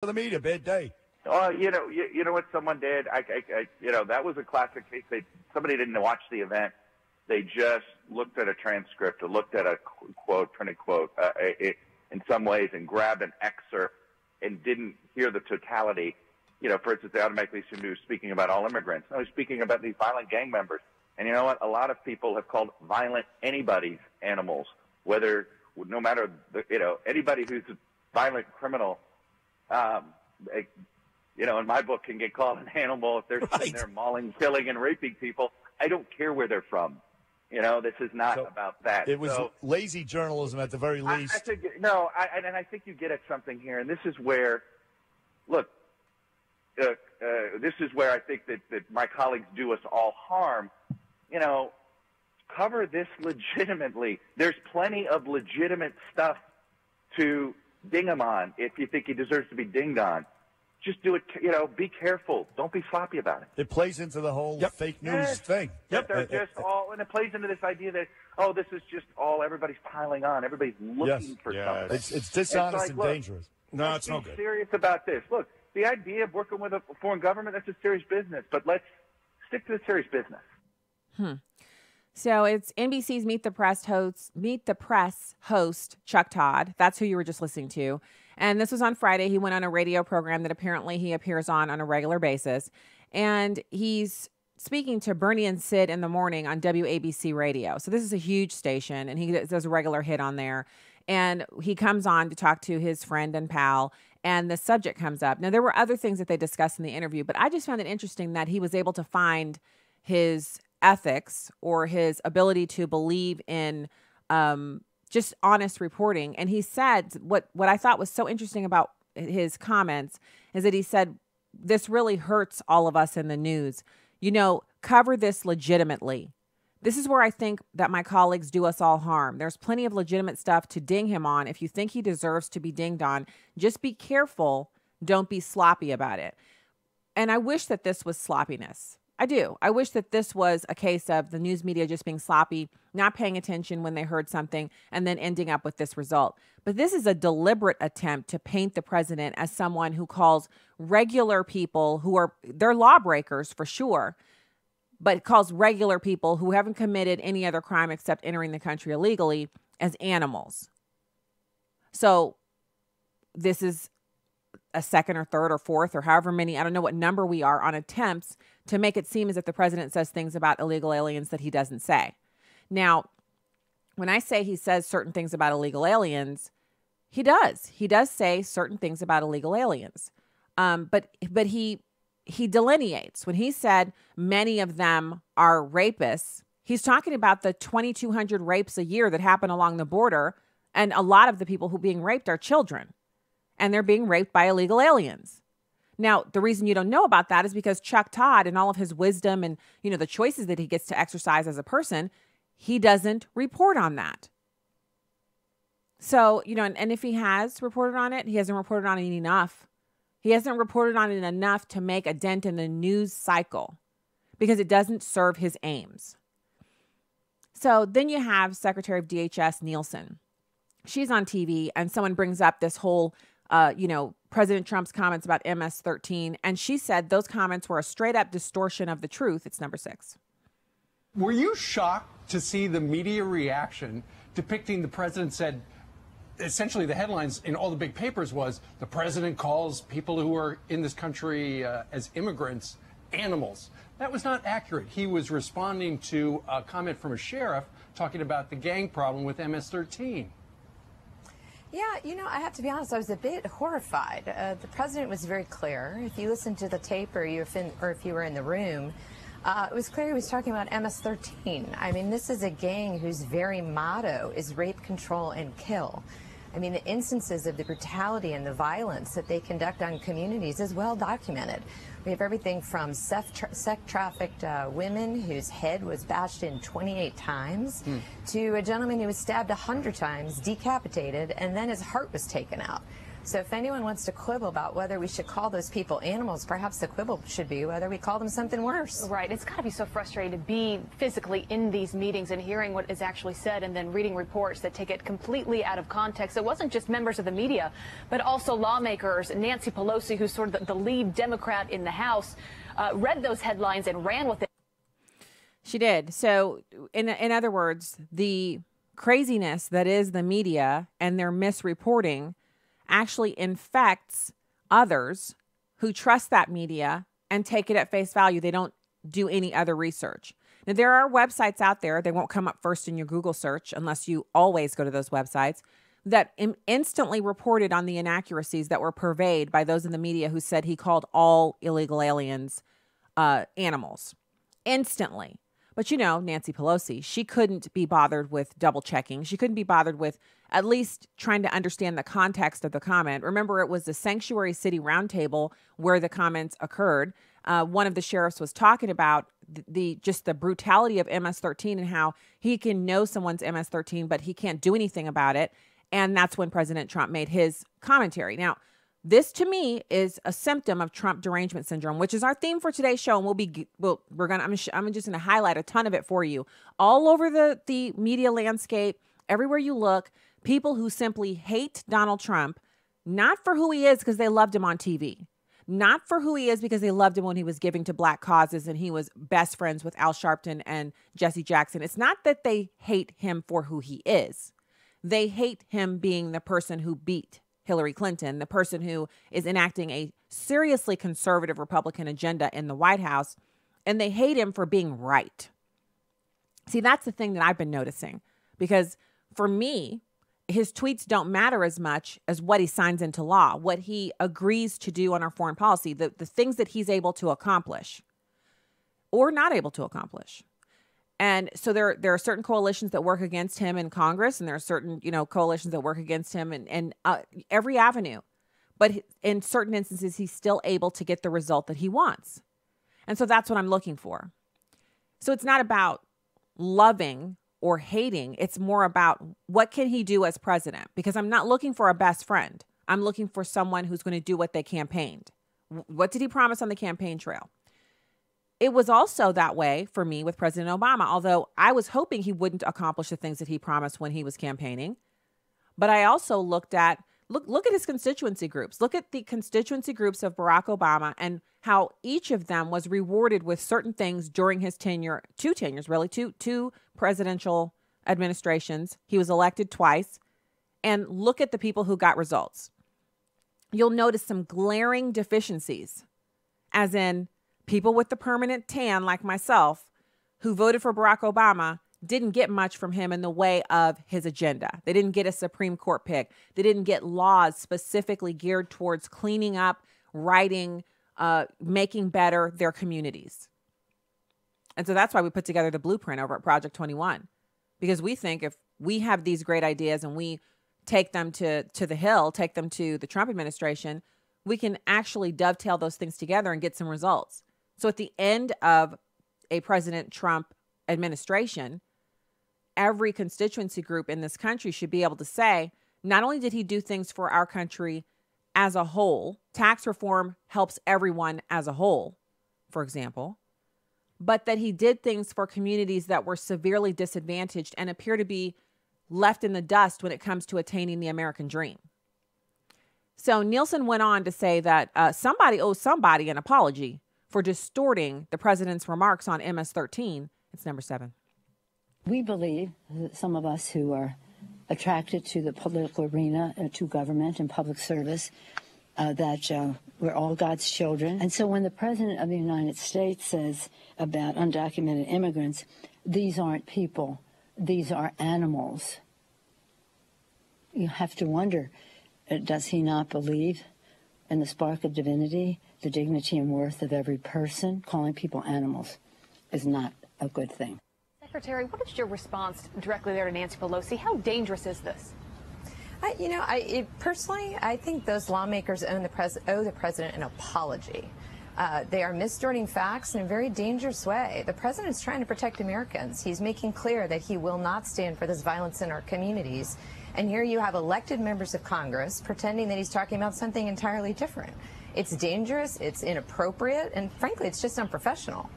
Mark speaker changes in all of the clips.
Speaker 1: the media. Bad day.
Speaker 2: Oh, you know what someone did? That was a classic case. Somebody didn't watch the event. They just looked at a transcript or looked at a quote, printed quote, in some ways, and grabbed an excerpt and didn't hear the totality. For instance, they automatically assumed he was speaking about all immigrants. No, he's speaking about these violent gang members. And you know what? A lot of people have called violent anybody's animals, no matter, anybody who's a violent criminal, in my book can get called an animal if they're sitting there mauling, killing, and raping people. I don't care where they're from. This is not about that.
Speaker 1: It was lazy journalism at the very least.
Speaker 2: I think you get at something here, and this is where, look, this is where I think that my colleagues do us all harm. Cover this legitimately. There's plenty of legitimate stuff to ding him on if you think he deserves to be dinged on. Just do it, be careful. Don't be sloppy about it.
Speaker 1: It plays into the whole fake news thing.
Speaker 2: They're just all, and it plays into this idea that, this is just all, everybody's piling on. Everybody's looking for something.
Speaker 1: It's dishonest and dangerous. No, it's no good.
Speaker 2: Be serious about this. Look, the idea of working with a foreign government, that's a serious business, but let's stick to the serious business.
Speaker 3: So it's NBC's Meet the Press host, Chuck Todd. That's who you were just listening to. And this was on Friday. He went on a radio program that apparently he appears on a regular basis. And he's speaking to Bernie and Sid in the morning on WABC radio. So this is a huge station, and he does a regular hit on there. And he comes on to talk to his friend and pal, and the subject comes up. Now, there were other things that they discussed in the interview, but I just found it interesting that he was able to find his ethics or his ability to believe in just honest reporting. And he said what I thought was so interesting about his comments is that he said, this really hurts all of us in the news. Cover this legitimately. This is where I think that my colleagues do us all harm. There's plenty of legitimate stuff to ding him on. If you think he deserves to be dinged on, just be careful. Don't be sloppy about it. And I wish that this was sloppiness. I do. I wish that this was a case of the news media just being sloppy, not paying attention when they heard something, and then ending up with this result. But this is a deliberate attempt to paint the president as someone who calls regular people they're lawbreakers for sure, but calls regular people who haven't committed any other crime except entering the country illegally as animals. So this is a second or third or fourth or however many, I don't know what number we are on attempts to make it seem as if the president says things about illegal aliens that he doesn't say. Now, when I say he says certain things about illegal aliens, he does. He does say certain things about illegal aliens. But he delineates. When he said many of them are rapists, he's talking about the 2,200 rapes a year that happen along the border, and a lot of the people who are being raped are children, and they're being raped by illegal aliens. Now, the reason you don't know about that is because Chuck Todd and all of his wisdom and, the choices that he gets to exercise as a person, he doesn't report on that. So, and if he has reported on it, he hasn't reported on it enough. He hasn't reported on it enough to make a dent in the news cycle because it doesn't serve his aims. So then you have Secretary of DHS Nielsen. She's on TV and someone brings up this whole, President Trump's comments about MS-13. And she said those comments were a straight up distortion of the truth. It's number 6.
Speaker 4: Were you shocked to see the media reaction depicting the president said, essentially the headlines in all the big papers was the president calls people who are in this country as immigrants animals? That was not accurate. He was responding to a comment from a sheriff talking about the gang problem with MS-13.
Speaker 5: Yeah, I have to be honest, I was a bit horrified. The president was very clear. If you listened to the tape or if you were in the room, it was clear he was talking about MS-13. I mean, this is a gang whose very motto is rape, control, and kill. I mean, the instances of the brutality and the violence that they conduct on communities is well documented. We have everything from sex-trafficked women whose head was bashed in 28 times to a gentleman who was stabbed 100 times, decapitated, and then his heart was taken out. So if anyone wants to quibble about whether we should call those people animals, perhaps the quibble should be whether we call them something worse.
Speaker 6: Right. It's got to be so frustrating to be physically in these meetings and hearing what is actually said and then reading reports that take it completely out of context. It wasn't just members of the media, but also lawmakers. Nancy Pelosi, who's sort of the lead Democrat in the House, read those headlines and ran with it.
Speaker 3: She did. So in other words, the craziness that is the media and their misreporting actually infects others who trust that media and take it at face value. They don't do any other research. Now, there are websites out there, they won't come up first in your Google search unless you always go to those websites, that instantly reported on the inaccuracies that were purveyed by those in the media who said he called all illegal aliens animals. Instantly. But you know, Nancy Pelosi, she couldn't be bothered with double checking. She couldn't be bothered with at least trying to understand the context of the comment. Remember, it was the Sanctuary City Roundtable where the comments occurred. One of the sheriffs was talking about just the brutality of MS-13 and how he can know someone's MS-13, but he can't do anything about it. And that's when President Trump made his commentary. Now, this to me is a symptom of Trump derangement syndrome, which is our theme for today's show. And I'm just going to highlight a ton of it for you. All over the media landscape, everywhere you look, people who simply hate Donald Trump, not for who he is because they loved him on TV, not for who he is because they loved him when he was giving to black causes and he was best friends with Al Sharpton and Jesse Jackson. It's not that they hate him for who he is. They hate him being the person who beat Hillary Clinton, the person who is enacting a seriously conservative Republican agenda in the White House, and they hate him for being right. See, that's the thing that I've been noticing, because for me, his tweets don't matter as much as what he signs into law, what he agrees to do on our foreign policy, the things that he's able to accomplish or not able to accomplish. And so there are certain coalitions that work against him in Congress, and there are certain, coalitions that work against him in every avenue. But in certain instances, he's still able to get the result that he wants. And so that's what I'm looking for. So it's not about loving or hating. It's more about what can he do as president? Because I'm not looking for a best friend. I'm looking for someone who's going to do what they campaigned. What did he promise on the campaign trail? It was also that way for me with President Obama, although I was hoping he wouldn't accomplish the things that he promised when he was campaigning. But I also looked at, look at his constituency groups. Look at the constituency groups of Barack Obama and how each of them was rewarded with certain things during his tenure, two presidential administrations. He was elected twice. And look at the people who got results. You'll notice some glaring deficiencies, as in people with the permanent tan like myself who voted for Barack Obama didn't get much from him in the way of his agenda. They didn't get a Supreme Court pick. They didn't get laws specifically geared towards cleaning up, writing, making better their communities. And so that's why we put together the blueprint over at Project 21, because we think if we have these great ideas and we take them to the Hill, take them to the Trump administration, we can actually dovetail those things together and get some results. So at the end of a President Trump administration, every constituency group in this country should be able to say, not only did he do things for our country as a whole, tax reform helps everyone as a whole, for example, but that he did things for communities that were severely disadvantaged and appear to be left in the dust when it comes to attaining the American dream. So Nielsen went on to say that somebody owes somebody an apology for distorting the president's remarks on MS-13. It's number 7.
Speaker 7: We believe, some of us who are attracted to the political arena, to government and public service, that we're all God's children. And so when the President of the United States says about undocumented immigrants, these aren't people, these are animals, you have to wonder, does he not believe in the spark of divinity, the dignity and worth of every person? Calling people animals is not a good thing.
Speaker 6: Secretary, what is your response directly there to Nancy Pelosi? How dangerous is this?
Speaker 5: Personally, I think those lawmakers owe the president an apology. They are misdistorting facts in a very dangerous way. The president's trying to protect Americans. He's making clear that he will not stand for this violence in our communities. And here you have elected members of Congress pretending that he's talking about something entirely different. It's dangerous, it's inappropriate, and frankly, it's just unprofessional.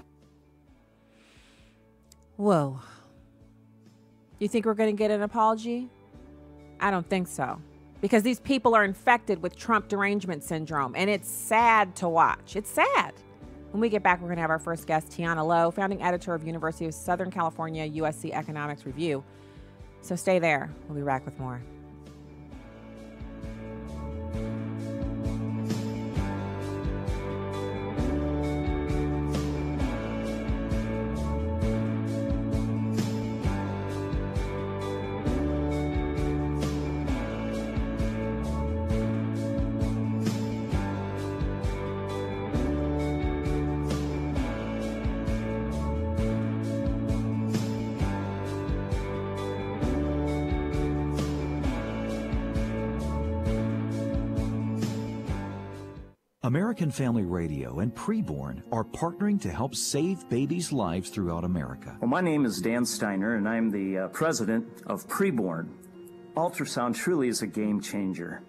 Speaker 3: Whoa. You think we're going to get an apology? I don't think so. Because these people are infected with Trump derangement syndrome, and it's sad to watch. It's sad. When we get back, we're going to have our first guest, Tiana Lowe, founding editor of University of Southern California USC Economics Review. So stay there. We'll be back with more.
Speaker 8: American Family Radio and Preborn are partnering to help save babies' lives throughout America.
Speaker 9: Well, my name is Dan Steiner, and I'm the president of Preborn. Ultrasound truly is a game changer.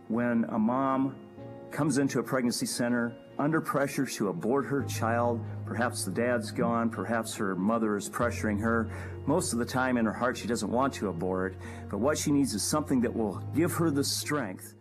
Speaker 9: When a mom comes into a pregnancy center under pressure to abort her child, perhaps the dad's gone, perhaps her mother is pressuring her. Most of the time in her heart she doesn't want to abort, but what she needs is something that will give her the strength.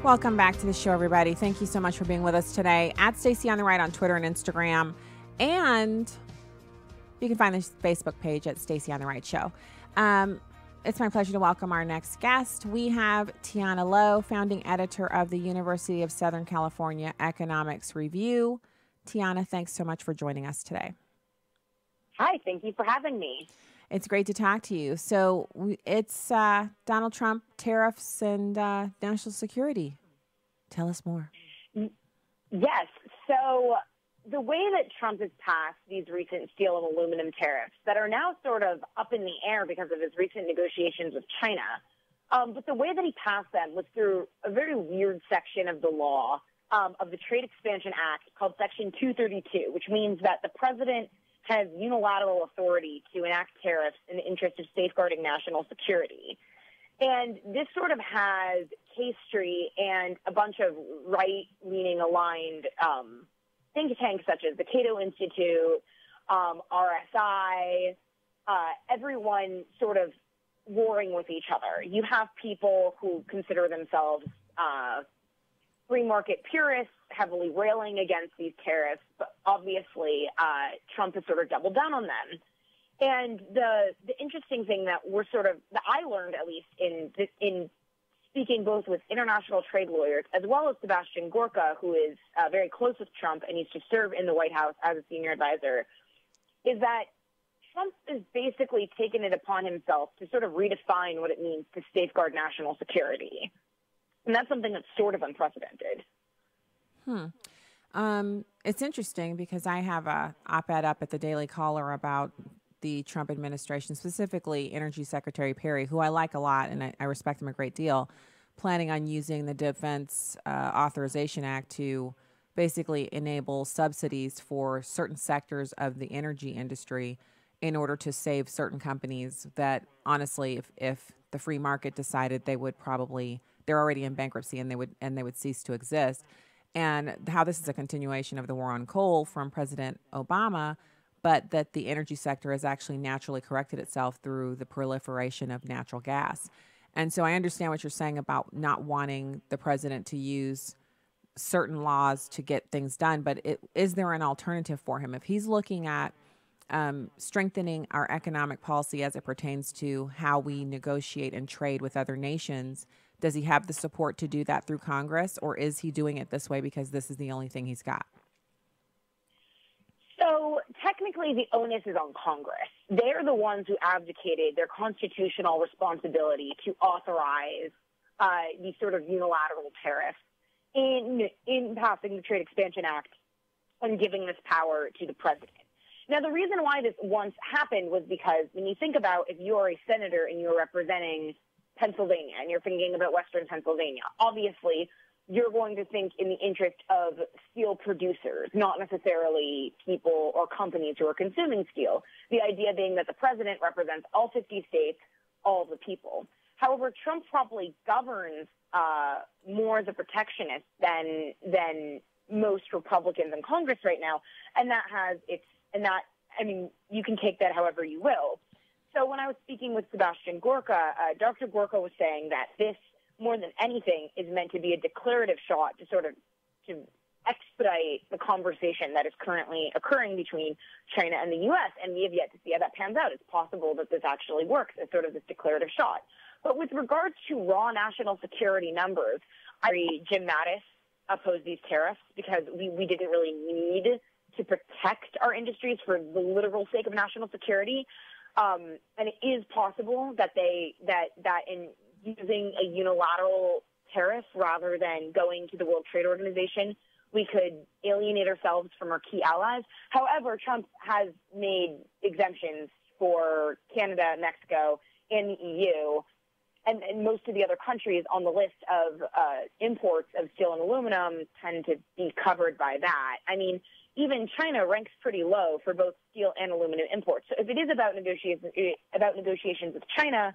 Speaker 3: Welcome back to the show, everybody. Thank you so much for being with us today. At Stacey on the Right on Twitter and Instagram. And you can find the Facebook page at Stacey on the Right Show. It's my pleasure to welcome our next guest. We have Tiana Lowe, founding editor of the University of Southern California Economics Review. Tiana, thanks so much for joining us today.
Speaker 10: Hi, thank you for having me.
Speaker 3: It's great to talk to you. So it's Donald Trump, tariffs, and national security. Tell us more.
Speaker 10: Yes. So the way that Trump has passed these recent steel and aluminum tariffs that are now sort of up in the air because of his recent negotiations with China, But the way that he passed them was through a very weird section of the law of the Trade Expansion Act called Section 232, which means that the president has unilateral authority to enact tariffs in the interest of safeguarding national security. And this sort of has K Street and a bunch of right-leaning aligned think tanks such as the Cato Institute, RSI, everyone sort of warring with each other. You have people who consider themselves free market purists, heavily railing against these tariffs, but obviously Trump has sort of doubled down on them. And the interesting thing that I learned, at least in speaking both with international trade lawyers as well as Sebastian Gorka, who is very close with Trump and used to serve in the White House as a senior advisor, is that Trump has basically taken it upon himself to sort of redefine what it means to safeguard national security. And that's something that's sort of unprecedented.
Speaker 3: It's interesting because I have a op-ed up at the Daily Caller about the Trump administration, specifically Energy Secretary Perry, who I like a lot and I respect him a great deal, planning on using the Defense Authorization Act to basically enable subsidies for certain sectors of the energy industry in order to save certain companies that, honestly, if the free market decided, they're already in bankruptcy and they would cease to exist. And how this is a continuation of the war on coal from President Obama, but that the energy sector has actually naturally corrected itself through the proliferation of natural gas. And so I understand what you're saying about not wanting the president to use certain laws to get things done, but is there an alternative for him? If he's looking at strengthening our economic policy as it pertains to how we negotiate and trade with other nations, does he have the support to do that through Congress, or is he doing it this way because this is the only thing he's got?
Speaker 10: So technically the onus is on Congress. They're the ones who abdicated their constitutional responsibility to authorize these sort of unilateral tariffs in passing the Trade Expansion Act and giving this power to the president. Now, the reason why this once happened was because when you think about if you're a senator and you're representing Pennsylvania and you're thinking about Western Pennsylvania, obviously you're going to think in the interest of steel producers, not necessarily people or companies who are consuming steel. The idea being that the president represents all 50 states, all the people. However, Trump probably governs more as a protectionist than most Republicans in Congress right now, and you can take that however you will. So when I was speaking with Sebastian Gorka, Dr. Gorka was saying that this, more than anything, is meant to be a declarative shot to expedite the conversation that is currently occurring between China and the U.S., and we have yet to see how that pans out. It's possible that this actually works as sort of this declarative shot. But with regards to raw national security numbers, Jim Mattis opposed these tariffs because we didn't really need to protect our industries for the literal sake of national security. And it is possible that in using a unilateral tariff rather than going to the World Trade Organization, we could alienate ourselves from our key allies. However, Trump has made exemptions for Canada, Mexico, and the EU, and most of the other countries on the list of imports of steel and aluminum tend to be covered by that. I mean, even China ranks pretty low for both steel and aluminum imports. So if it is about negotiations with China,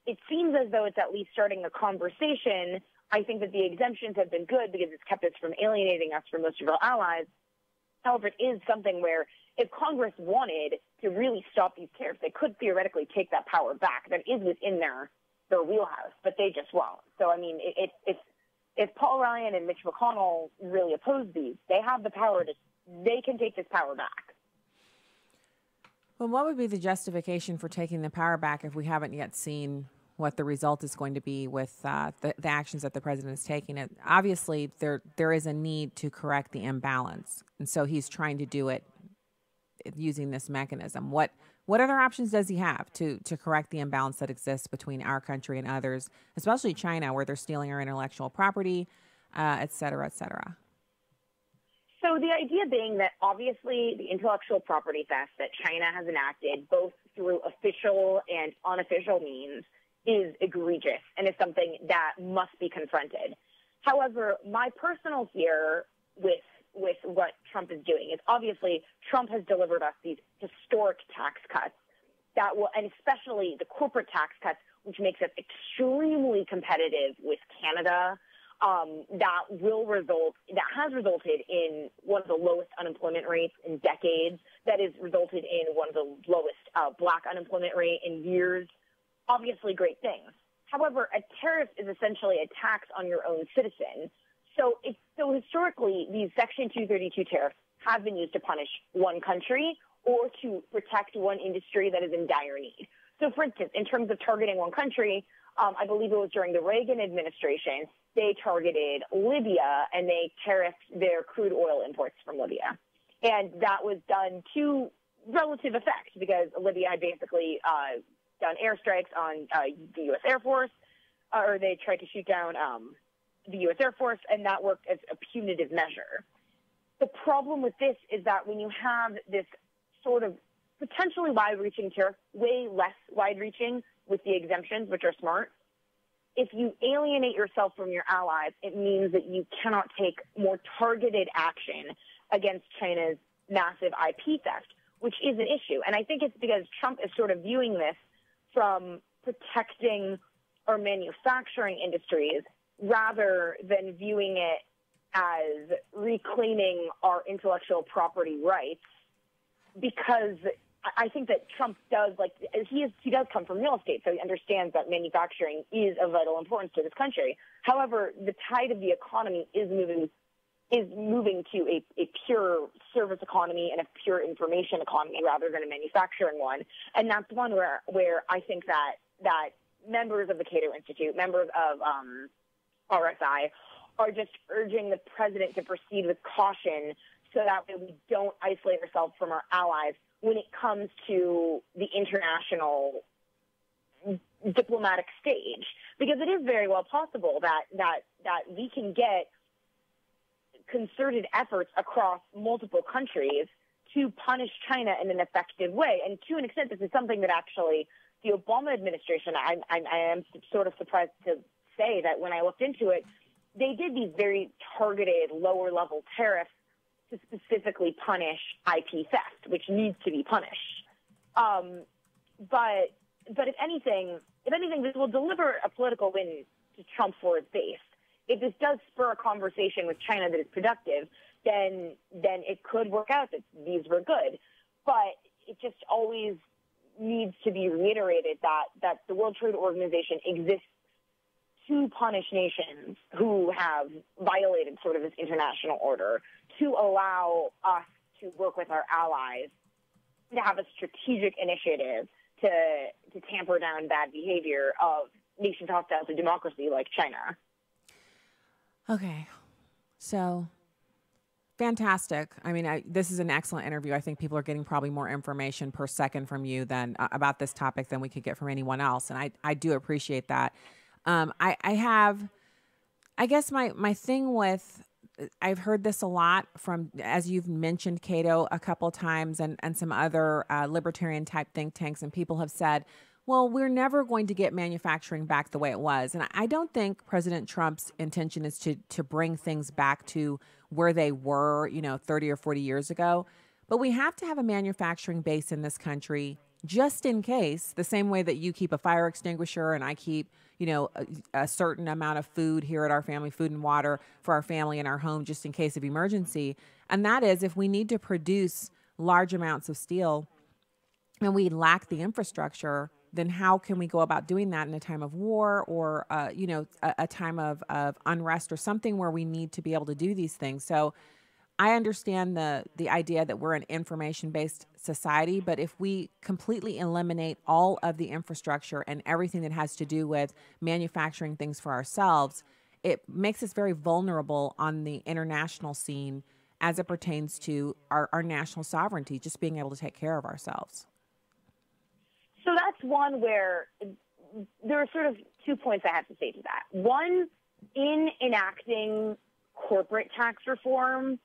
Speaker 10: it seems as though it's at least starting a conversation. I think that the exemptions have been good because it's kept us from alienating us from most of our allies. However, it is something where if Congress wanted to really stop these tariffs, they could theoretically take that power back. That is within their wheelhouse, but they just won't. So, I mean, if Paul Ryan and Mitch McConnell really oppose these, they have the power they can take this power back.
Speaker 3: Well, what would be the justification for taking the power back if we haven't yet seen what the result is going to be with the actions that the president is taking? Obviously, there is a need to correct the imbalance, and so he's trying to do it using this mechanism. What other options does he have to correct the imbalance that exists between our country and others, especially China, where they're stealing our intellectual property, et cetera, et cetera?
Speaker 10: So the idea being that obviously the intellectual property theft that China has enacted, both through official and unofficial means, is egregious and is something that must be confronted. However, my personal fear with what Trump is doing is obviously Trump has delivered us these historic tax cuts that will, and especially the corporate tax cuts, which makes us extremely competitive with Canada, that has resulted in one of the lowest unemployment rates in decades, that has resulted in one of the lowest black unemployment rate in years. Obviously great things. However, a tariff is essentially a tax on your own citizen. So historically, these Section 232 tariffs have been used to punish one country or to protect one industry that is in dire need. So, for instance, in terms of targeting one country, I believe it was during the Reagan administration, they targeted Libya and they tariffed their crude oil imports from Libya. And that was done to relative effect because Libya had basically done airstrikes on the U.S. Air Force, or they tried to shoot down the U.S. Air Force, and that worked as a punitive measure. The problem with this is that when you have this sort of potentially wide-reaching tariff, way less wide-reaching with the exemptions, which are smart, if you alienate yourself from your allies, it means that you cannot take more targeted action against China's massive IP theft, which is an issue. And I think it's because Trump is sort of viewing this from protecting our manufacturing industries rather than viewing it as reclaiming our intellectual property rights, because I think that Trump does, like, he does come from real estate, so he understands that manufacturing is of vital importance to this country. However, the tide of the economy is moving to a pure service economy and a pure information economy rather than a manufacturing one. And that's one where I think that members of the Cato Institute, members of RSI, are just urging the president to proceed with caution so that way we don't isolate ourselves from our allies when it comes to the international diplomatic stage. Because it is very well possible that we can get concerted efforts across multiple countries to punish China in an effective way. And to an extent, this is something that actually the Obama administration, I am sort of surprised to say that when I looked into it, they did these very targeted lower-level tariffs to specifically punish IP theft, which needs to be punished. But if anything, this will deliver a political win to Trump for his base. If this does spur a conversation with China that is productive, then it could work out that these were good. But it just always needs to be reiterated that the World Trade Organization exists to punish nations who have violated sort of this international order, to allow us to work with our allies to have a strategic initiative to tamper down bad behavior of nations hostile to democracy like China.
Speaker 3: Okay. So fantastic. I mean, this is an excellent interview. I think people are getting probably more information per second from you than about this topic than we could get from anyone else. And I do appreciate that. I guess my thing with, I've heard this a lot from, as you've mentioned, Cato, a couple of times, and some other libertarian type think tanks, and people have said, well, we're never going to get manufacturing back the way it was. And I don't think President Trump's intention is to bring things back to where they were, 30 or 40 years ago. But we have to have a manufacturing base in this country just in case, the same way that you keep a fire extinguisher and I keep, a certain amount of food here at our family, food and water for our family in our home just in case of emergency. And that is, if we need to produce large amounts of steel and we lack the infrastructure, then how can we go about doing that in a time of war or, a time of unrest or something where we need to be able to do these things? So I understand the idea that we're an information-based society, but if we completely eliminate all of the infrastructure and everything that has to do with manufacturing things for ourselves, it makes us very vulnerable on the international scene as it pertains to our national sovereignty, just being able to take care of ourselves.
Speaker 10: So that's one where there are sort of 2 points I have to say to that. One, in enacting corporate tax reform,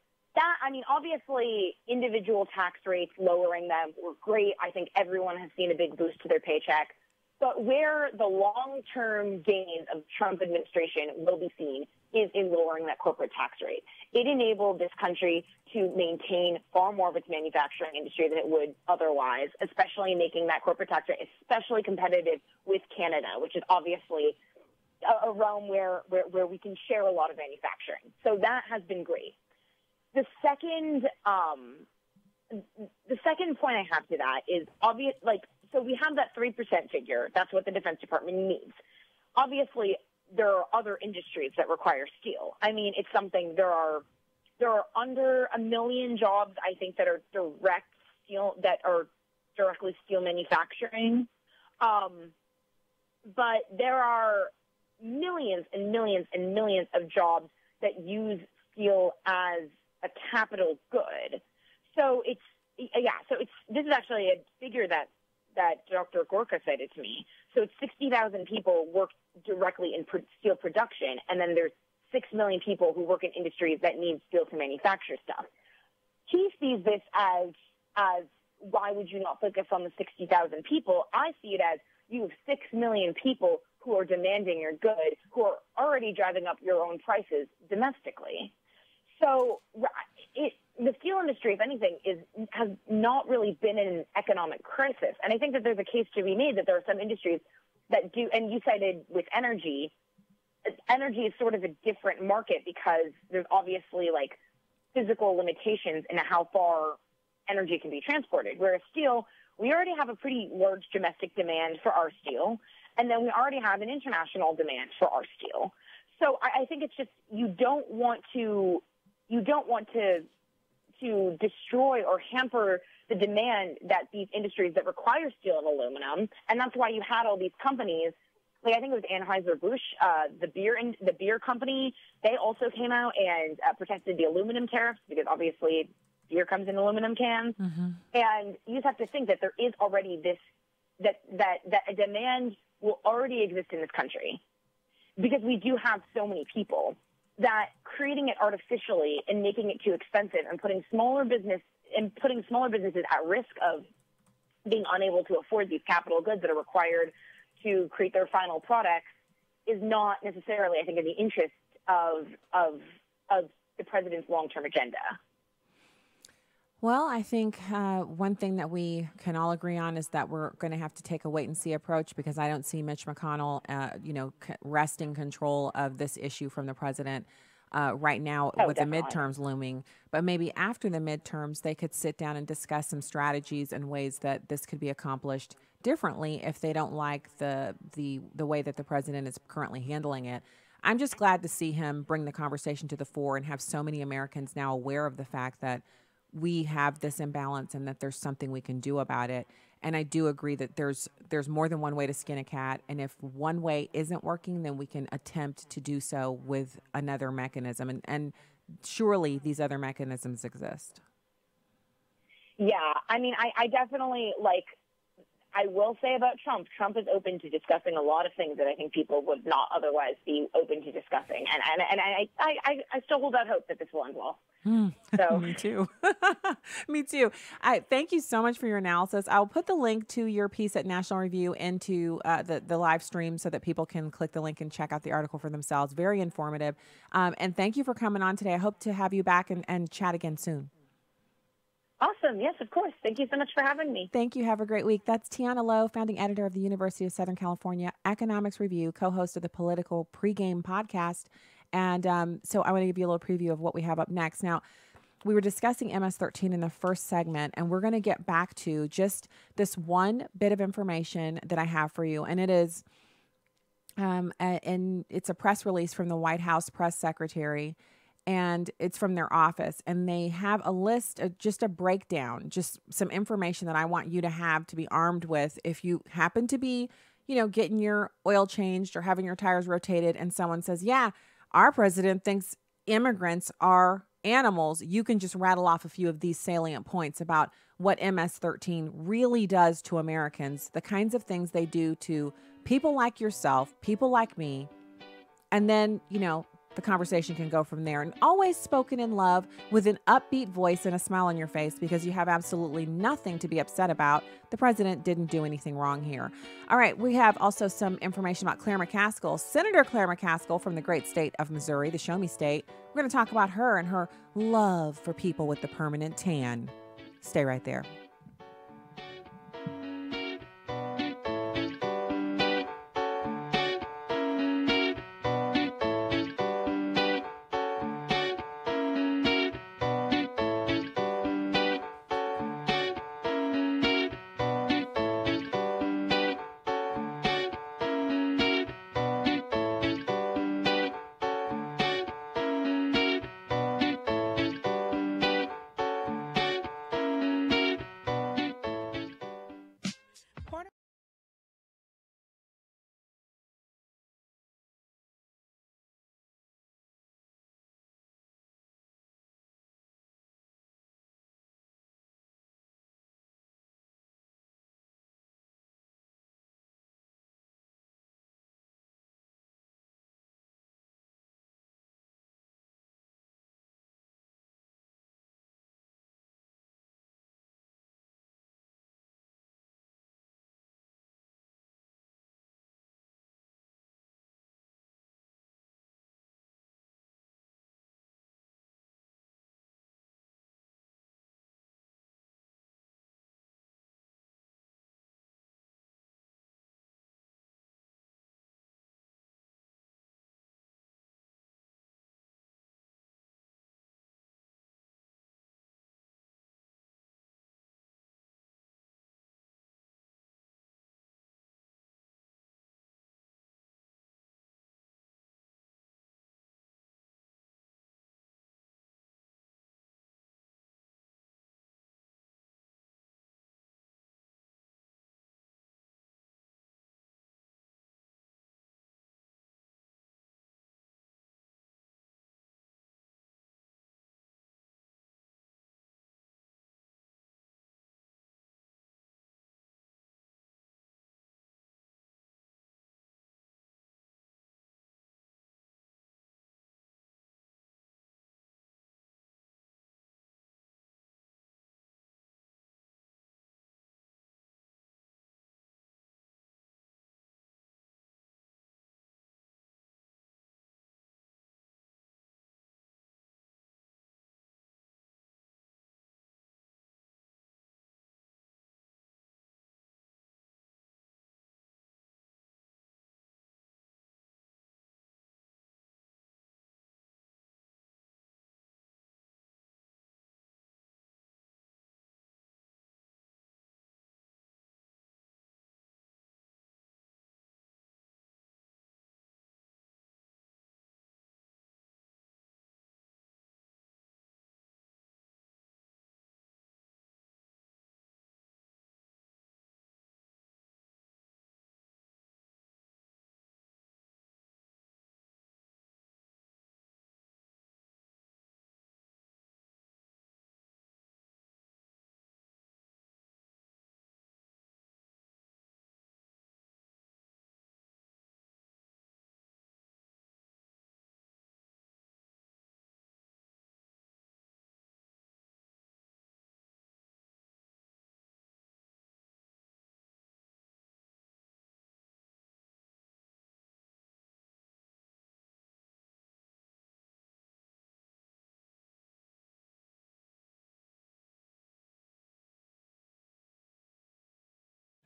Speaker 10: obviously individual tax rates, lowering them were great. I think everyone has seen a big boost to their paycheck. But where the long-term gains of Trump administration will be seen is in lowering that corporate tax rate. It enabled this country to maintain far more of its manufacturing industry than it would otherwise, especially making that corporate tax rate especially competitive with Canada, which is obviously a realm where we can share a lot of manufacturing. So that has been great. The second point I have to that is obvious, so we have that 3% figure. That's what the Defense Department needs. Obviously, there are other industries that require steel. I mean, it's something, there are under 1 million jobs, I think, that are directly steel manufacturing. But there are millions and millions and millions of jobs that use steel as a capital good. So this is actually a figure that Dr. Gorka cited to me. So it's 60,000 people work directly in steel production, and then there's 6 million people who work in industries that need steel to manufacture stuff. He sees this as why would you not focus on the 60,000 people? I see it as you have 6 million people who are demanding your good, who are already driving up your own prices domestically. So the steel industry, if anything, has not really been in an economic crisis. And I think that there's a case to be made that there are some industries that do, and you cited with energy. Energy is sort of a different market because there's obviously physical limitations in how far energy can be transported. Whereas steel, we already have a pretty large domestic demand for our steel, and then we already have an international demand for our steel. So I think it's just you don't want to destroy or hamper the demand that these industries that require steel and aluminum, and that's why you had all these companies. I think it was Anheuser-Busch, the beer company. They also came out and protested the aluminum tariffs because obviously beer comes in aluminum cans. Mm-hmm. And you just have to think that there is already that a demand will already exist in this country because we do have so many people that creating it artificially and making it too expensive and putting smaller businesses at risk of being unable to afford these capital goods that are required to create their final products is not necessarily, I think, in the interest of the president's long-term agenda.
Speaker 3: Well, I think one thing that we can all agree on is that we're going to have to take a wait-and-see approach because I don't see Mitch McConnell, wresting control of this issue from the president right now with definitely. The midterms looming. But maybe after the midterms, they could sit down and discuss some strategies and ways that this could be accomplished differently if they don't like the way that the president is currently handling it. I'm just glad to see him bring the conversation to the fore and have so many Americans now aware of the fact that we have this imbalance and that there's something we can do about it. And I do agree that there's more than one way to skin a cat. And if one way isn't working, then we can attempt to do so with another mechanism. And surely these other mechanisms exist.
Speaker 10: Yeah. I mean, I definitely I will say about Trump is open to discussing a lot of things that I think people would not otherwise be open to discussing. And I still hold out hope that this will end well. So.
Speaker 3: Me too. Me too. Thank you so much for your analysis. I'll put the link to your piece at National Review into the live stream so that people can click the link and check out the article for themselves. Very informative. And thank you for coming on today. I hope to have you back and chat again soon.
Speaker 10: Awesome. Yes, of course. Thank you so much for having me.
Speaker 3: Thank you. Have a great week. That's Tiana Lowe, founding editor of the University of Southern California Economics Review, co-host of the Political Pregame podcast. And so I want to give you a little preview of what we have up next. Now, we were discussing MS-13 in the first segment, and we're going to get back to just this one bit of information that I have for you. And it is, and it's a press release from the White House press secretary. And it's from their office, and they have a list, just a breakdown, just some information that I want you to have to be armed with if you happen to be, getting your oil changed or having your tires rotated, and someone says, yeah, our president thinks immigrants are animals. You can just rattle off a few of these salient points about what MS-13 really does to Americans, the kinds of things they do to people like yourself, people like me, and then, the conversation can go from there. And always spoken in love with an upbeat voice and a smile on your face, because you have absolutely nothing to be upset about. The president didn't do anything wrong here. All right, we have also some information about Claire McCaskill. Senator Claire McCaskill from the great state of Missouri, the Show Me State. We're going to talk about her and her love for people with the permanent tan. Stay right there.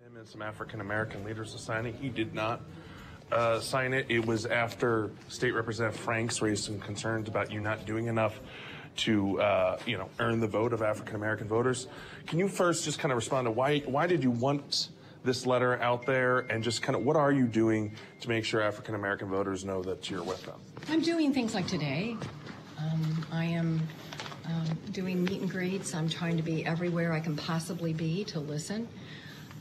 Speaker 11: Him and some African-American leaders to sign it. He did not sign it. It was after State Representative Franks raised some concerns about you not doing enough to, earn the vote of African-American voters. Can you first just kind of respond to why did you want this letter out there, and just kind of what are you doing to make sure African-American voters know that you're with them?
Speaker 12: I'm doing things like today. I am doing meet and greets. I'm trying to be everywhere I can possibly be to listen.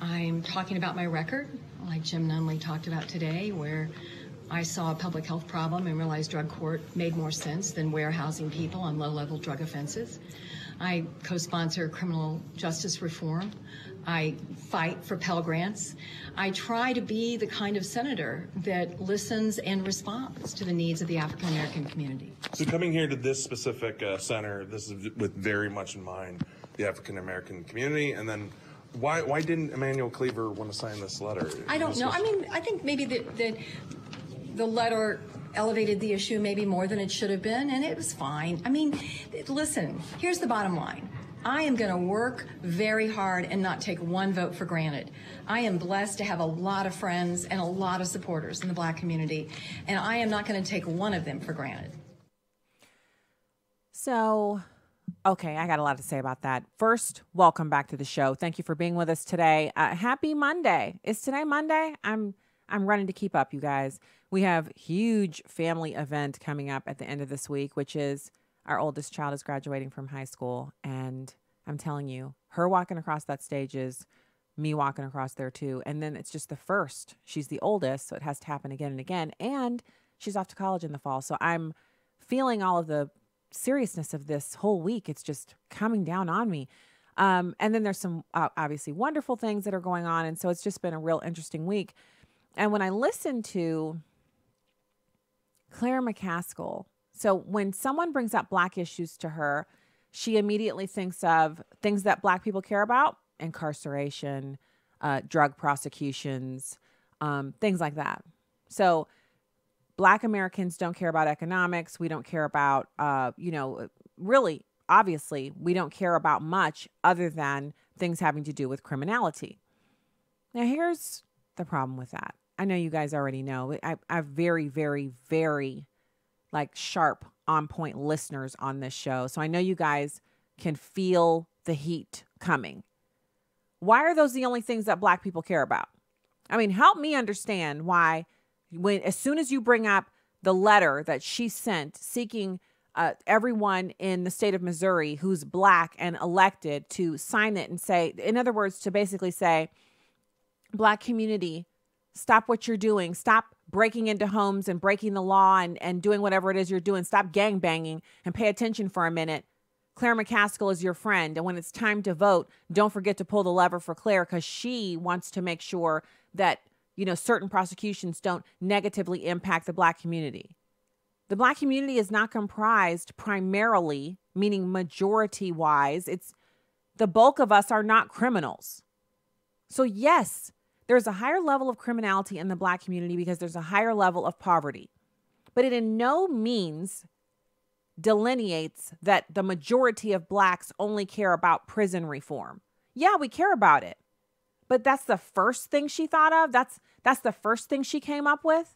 Speaker 12: I'm talking about my record, like Jim Nunley talked about today, where I saw a public health problem and realized drug court made more sense than warehousing people on low-level drug offenses. I co-sponsor criminal justice reform. I fight for Pell Grants. I try to be the kind of senator that listens and responds to the needs of the African American community.
Speaker 11: So coming here to this specific center, this is with very much in mind the African American community, and then why didn't Emmanuel Cleaver want to sign this letter?
Speaker 12: I don't know. I mean, I think maybe the letter elevated the issue maybe more than it should have been, and it was fine. I mean, listen, here's the bottom line. I am going to work very hard and not take one vote for granted. I am blessed to have a lot of friends and a lot of supporters in the Black community, and I am not going to take one of them for granted.
Speaker 3: So, okay, I got a lot to say about that. First, welcome back to the show. Thank you for being with us today. Happy Monday. Is today Monday? I'm running to keep up, you guys. We have huge family event coming up at the end of this week, which is our oldest child is graduating from high school. And I'm telling you, her walking across that stage is me walking across there too. And then it's just the first. She's the oldest, so it has to happen again and again. And she's off to college in the fall. So I'm feeling all of the seriousness of this whole week. It's just coming down on me. And then there's some obviously wonderful things that are going on. And so it's just been a real interesting week. And when I listen to Claire McCaskill, so when someone brings up Black issues to her, she immediately thinks of things that Black people care about: incarceration, drug prosecutions, things like that. So Black Americans don't care about economics. We don't care about, really, obviously, we don't care about much other than things having to do with criminality. Now, here's the problem with that. I know you guys already know. I have very, very, very sharp, on point listeners on this show. So I know you guys can feel the heat coming. Why are those the only things that Black people care about? I mean, help me understand why as soon as you bring up the letter that she sent seeking everyone in the state of Missouri who's Black and elected to sign it and say, in other words, to basically say, Black community, stop what you're doing. Stop breaking into homes and breaking the law and doing whatever it is you're doing. Stop gangbanging and pay attention for a minute. Claire McCaskill is your friend. And when it's time to vote, don't forget to pull the lever for Claire, because she wants to make sure that, certain prosecutions don't negatively impact the Black community. The Black community is not comprised primarily, meaning majority-wise. It's the bulk of us are not criminals. So yes, there's a higher level of criminality in the Black community because there's a higher level of poverty. But it in no means delineates that the majority of Blacks only care about prison reform. Yeah, we care about it. But that's the first thing she thought of? That's the first thing she came up with?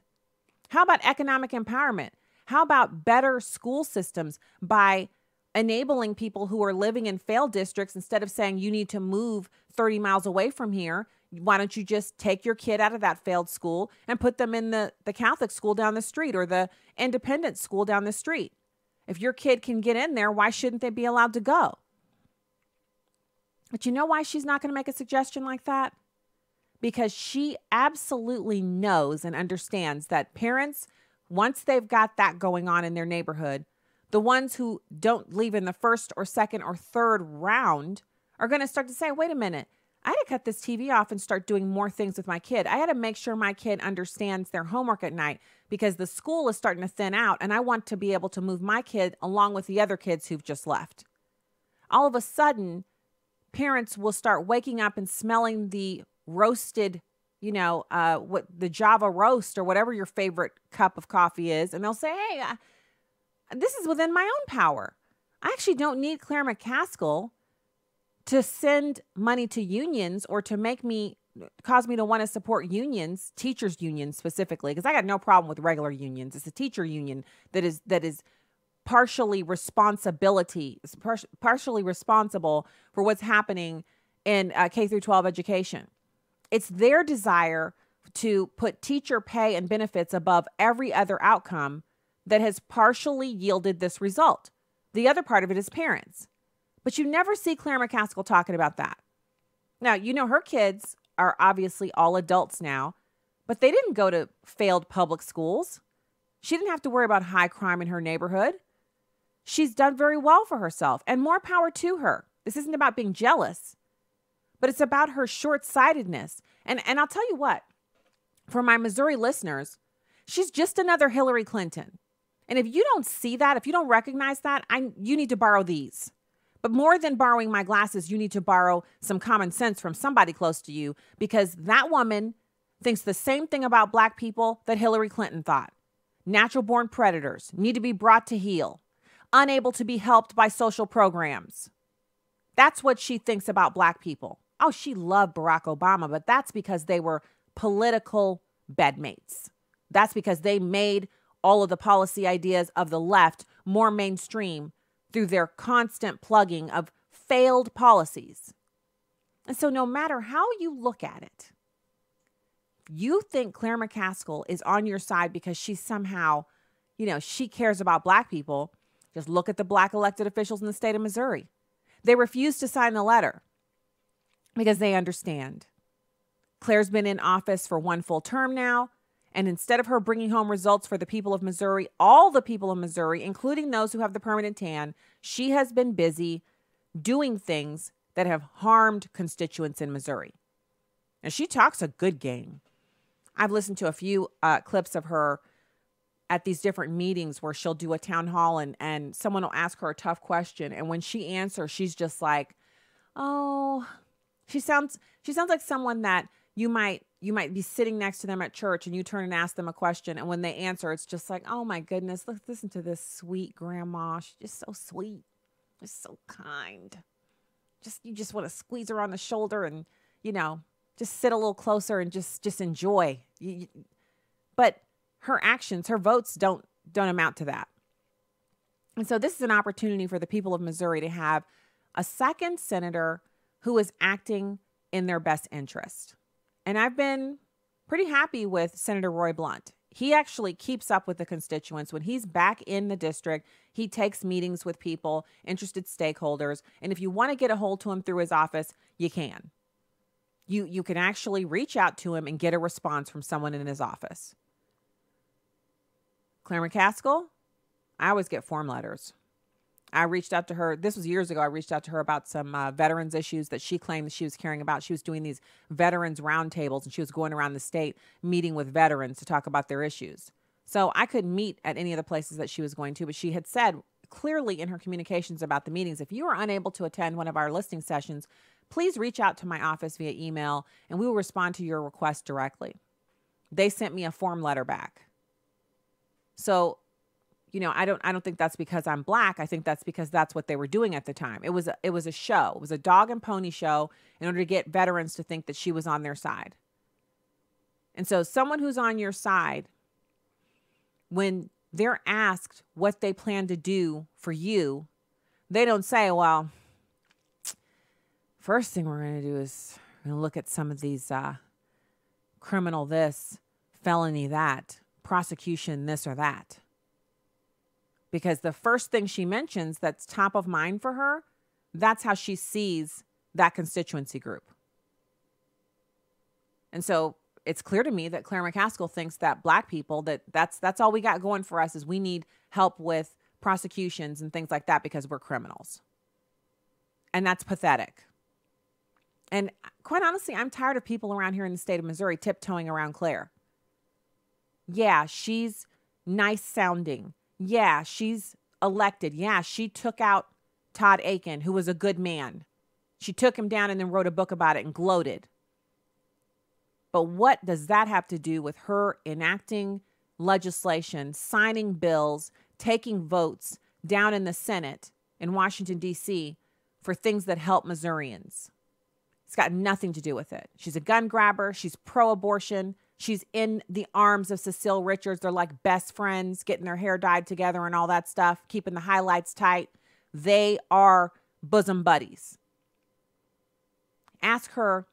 Speaker 3: How about economic empowerment? How about better school systems by enabling people who are living in failed districts, instead of saying you need to move 30 miles away from here? Why don't you just take your kid out of that failed school and put them in the Catholic school down the street or the independent school down the street? If your kid can get in there, why shouldn't they be allowed to go? But you know why she's not going to make a suggestion like that? Because she absolutely knows and understands that parents, once they've got that going on in their neighborhood, the ones who don't leave in the first or second or third round are going to start to say, wait a minute, I had to cut this TV off and start doing more things with my kid. I had to make sure my kid understands their homework at night because the school is starting to thin out, and I want to be able to move my kid along with the other kids who've just left. All of a sudden, parents will start waking up and smelling the roasted, what the Java roast or whatever your favorite cup of coffee is, and they'll say, hey, this is within my own power. I actually don't need Claire McCaskill to send money to unions or to cause me to want to support unions, teachers unions specifically, because I got no problem with regular unions. It's a teacher union that is partially responsible for what's happening in K through 12 education. It's their desire to put teacher pay and benefits above every other outcome that has partially yielded this result. The other part of it is parents. But you never see Claire McCaskill talking about that. Now, her kids are obviously all adults now, but they didn't go to failed public schools. She didn't have to worry about high crime in her neighborhood. She's done very well for herself, and more power to her. This isn't about being jealous, but it's about her short-sightedness. And I'll tell you what, for my Missouri listeners, she's just another Hillary Clinton. And if you don't see that, if you don't recognize that, you need to borrow these. But more than borrowing my glasses, you need to borrow some common sense from somebody close to you, because that woman thinks the same thing about Black people that Hillary Clinton thought. Natural-born predators need to be brought to heel, unable to be helped by social programs. That's what she thinks about Black people. Oh, she loved Barack Obama, but that's because they were political bedmates. That's because they made all of the policy ideas of the left more mainstream through their constant plugging of failed policies. And so no matter how you look at it, you think Claire McCaskill is on your side because she somehow, she cares about Black people. Just look at the Black elected officials in the state of Missouri. They refuse to sign the letter because they understand. Claire's been in office for one full term now. And instead of her bringing home results for the people of Missouri, all the people of Missouri, including those who have the permanent tan, she has been busy doing things that have harmed constituents in Missouri. And she talks a good game. I've listened to a few clips of her at these different meetings where she'll do a town hall and someone will ask her a tough question. And when she answers, she's just like, oh, she sounds like someone that you might be sitting next to them at church and you turn and ask them a question. And when they answer, it's just like, oh my goodness, listen to this sweet grandma. She's just so sweet. Just so kind. You just want to squeeze her on the shoulder and, just sit a little closer and just enjoy. But her actions, her votes don't amount to that. And so this is an opportunity for the people of Missouri to have a second senator who is acting in their best interest. And I've been pretty happy with Senator Roy Blunt. He actually keeps up with the constituents. When he's back in the district, he takes meetings with people, interested stakeholders. And if you want to get a hold to him through his office, you can. You can actually reach out to him and get a response from someone in his office. Claire McCaskill, I always get form letters. I reached out to her. This was years ago. I reached out to her about some veterans issues that she claimed that she was caring about. She was doing these veterans roundtables, and she was going around the state meeting with veterans to talk about their issues. So I couldn't meet at any of the places that she was going to, but she had said clearly in her communications about the meetings, if you are unable to attend one of our listening sessions, please reach out to my office via email, and we will respond to your request directly. They sent me a form letter back. So I don't think that's because I'm Black. I think that's because that's what they were doing at the time. It was a show. It was a dog and pony show in order to get veterans to think that she was on their side. And so someone who's on your side, when they're asked what they plan to do for you, they don't say, well, first thing we're going to do is we're going to look at some of these criminal this, felony that, prosecution this or that. Because the first thing she mentions that's top of mind for her, that's how she sees that constituency group. And so it's clear to me that Claire McCaskill thinks that Black people, that's all we got going for us is we need help with prosecutions and things like that because we're criminals. And that's pathetic. And quite honestly, I'm tired of people around here in the state of Missouri tiptoeing around Claire. Yeah, she's nice sounding. Yeah, she's elected. Yeah, she took out Todd Econ, who was a good man. She took him down and then wrote a book about it and gloated. But what does that have to do with her enacting legislation, signing bills, taking votes down in the Senate in Washington, D.C. for things that help Missourians? It's got nothing to do with it. She's a gun grabber. She's pro-abortion. She's in the arms of Cecile Richards. They're like best friends, getting their hair dyed together and all that stuff, keeping the highlights tight. They are bosom buddies. Ask her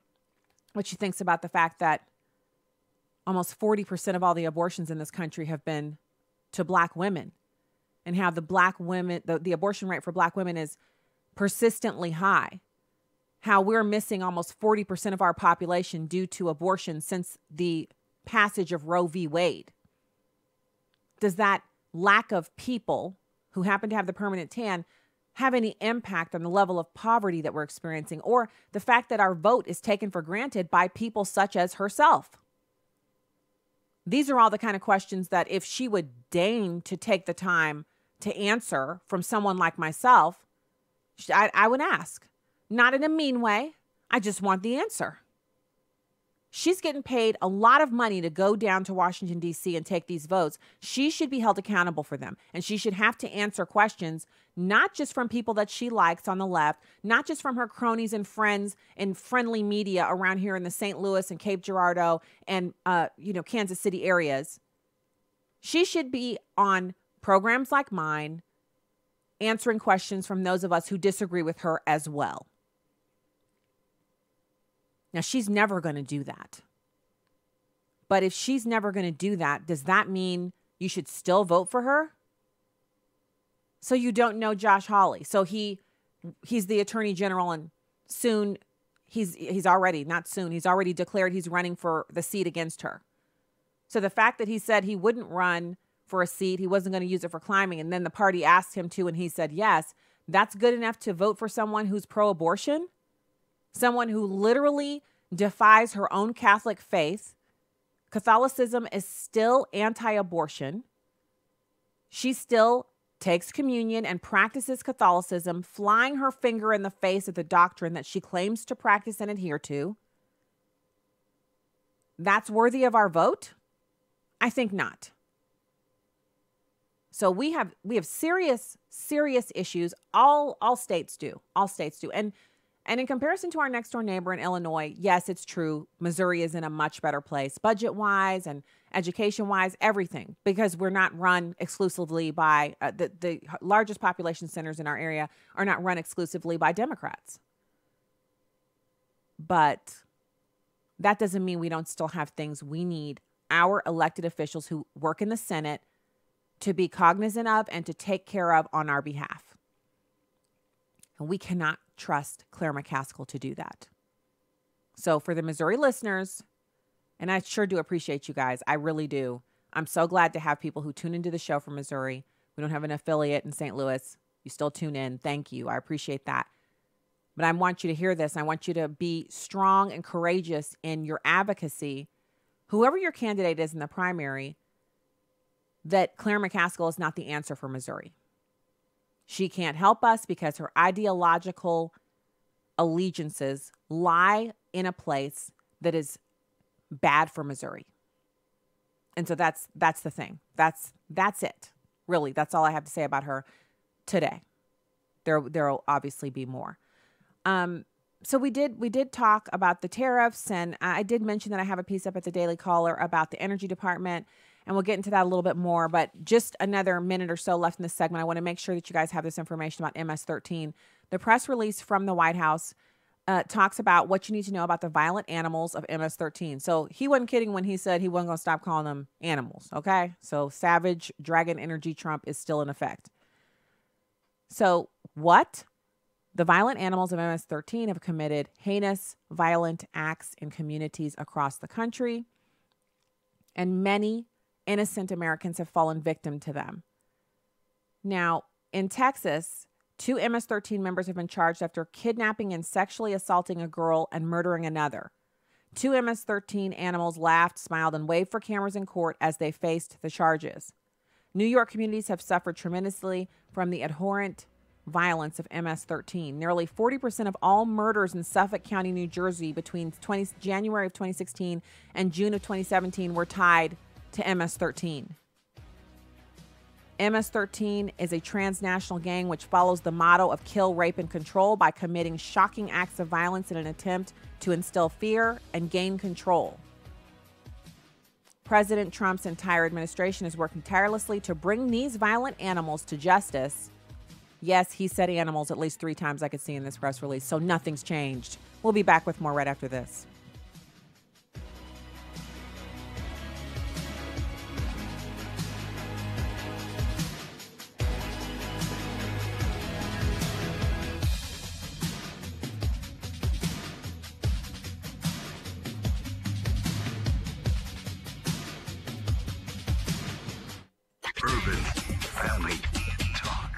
Speaker 3: what she thinks about the fact that almost 40% of all the abortions in this country have been to Black women, and how the Black women, the abortion rate for Black women is persistently high. How we're missing almost 40% of our population due to abortion since the passage of Roe v. Wade. Does that lack of people who happen to have the permanent tan have any impact on the level of poverty that we're experiencing, or the fact that our vote is taken for granted by people such as herself? These are all the kind of questions that if she would deign to take the time to answer from someone like myself, I would ask. Not in a mean way. I just want the answer. She's getting paid a lot of money to go down to Washington, D.C. and take these votes. She should be held accountable for them. And she should have to answer questions, not just from people that she likes on the left, not just from her cronies and friends in friendly media around here in the St. Louis and Cape Girardeau and, Kansas City areas. She should be on programs like mine, answering questions from those of us who disagree with her as well. Now, she's never going to do that. But if she's never going to do that, does that mean you should still vote for her? So you don't know Josh Hawley. So he's the attorney general, and soon he's already declared he's running for the seat against her. So the fact that he said he wouldn't run for a seat, he wasn't going to use it for climbing, and then the party asked him to, and he said yes, that's good enough to vote for someone who's pro-abortion? Someone who literally defies her own Catholic faith. Catholicism is still anti-abortion. She still takes communion and practices Catholicism, flying her finger in the face of the doctrine that she claims to practice and adhere to. That's worthy of our vote? I think not. So we have serious issues. All states do. All states do. And in comparison to our next door neighbor in Illinois, yes, it's true. Missouri is in a much better place, budget-wise and education-wise, everything, because we're not run exclusively by the largest population centers in our area are not run exclusively by Democrats. But that doesn't mean we don't still have things we need our elected officials who work in the Senate to be cognizant of and to take care of on our behalf. And we cannot trust Claire McCaskill to do that. So for the Missouri listeners, and I sure do appreciate you guys, I really do. I'm so glad to have people who tune into the show from Missouri. We don't have an affiliate in St. Louis. You still tune in. Thank you. I appreciate that. But I want you to hear this. I want you to be strong and courageous in your advocacy. Whoever your candidate is in the primary, that Claire McCaskill is not the answer for Missouri. She can't help us because her ideological allegiances lie in a place that is bad for Missouri. And so that's the thing. That's it. Really, that's all I have to say about her today. There'll obviously be more. So we did talk about the tariffs, and I did mention that I have a piece up at the Daily Caller about the Energy Department. And we'll get into that a little bit more, but just another minute or so left in this segment. I want to make sure that you guys have this information about MS-13. The press release from the White House talks about what you need to know about the violent animals of MS-13. So he wasn't kidding when he said he wasn't going to stop calling them animals, okay? So savage dragon energy Trump is still in effect. So what? The violent animals of MS-13 have committed heinous, violent acts in communities across the country, and many innocent Americans have fallen victim to them. Now, in Texas, 2 MS-13 members have been charged after kidnapping and sexually assaulting a girl and murdering another. 2 MS-13 animals laughed, smiled, and waved for cameras in court as they faced the charges. New York communities have suffered tremendously from the abhorrent violence of MS-13. Nearly 40% of all murders in Suffolk County, New Jersey between January of 2016 and June of 2017 were tied to MS-13. MS-13 is a transnational gang which follows the motto of kill, rape, and control by committing shocking acts of violence in an attempt to instill fear and gain control. President Trump's entire administration is working tirelessly to bring these violent animals to justice. Yes, he said animals at least 3 times I could see in this press release, so nothing's changed. We'll be back with more right after this.
Speaker 13: Urban Family Talk.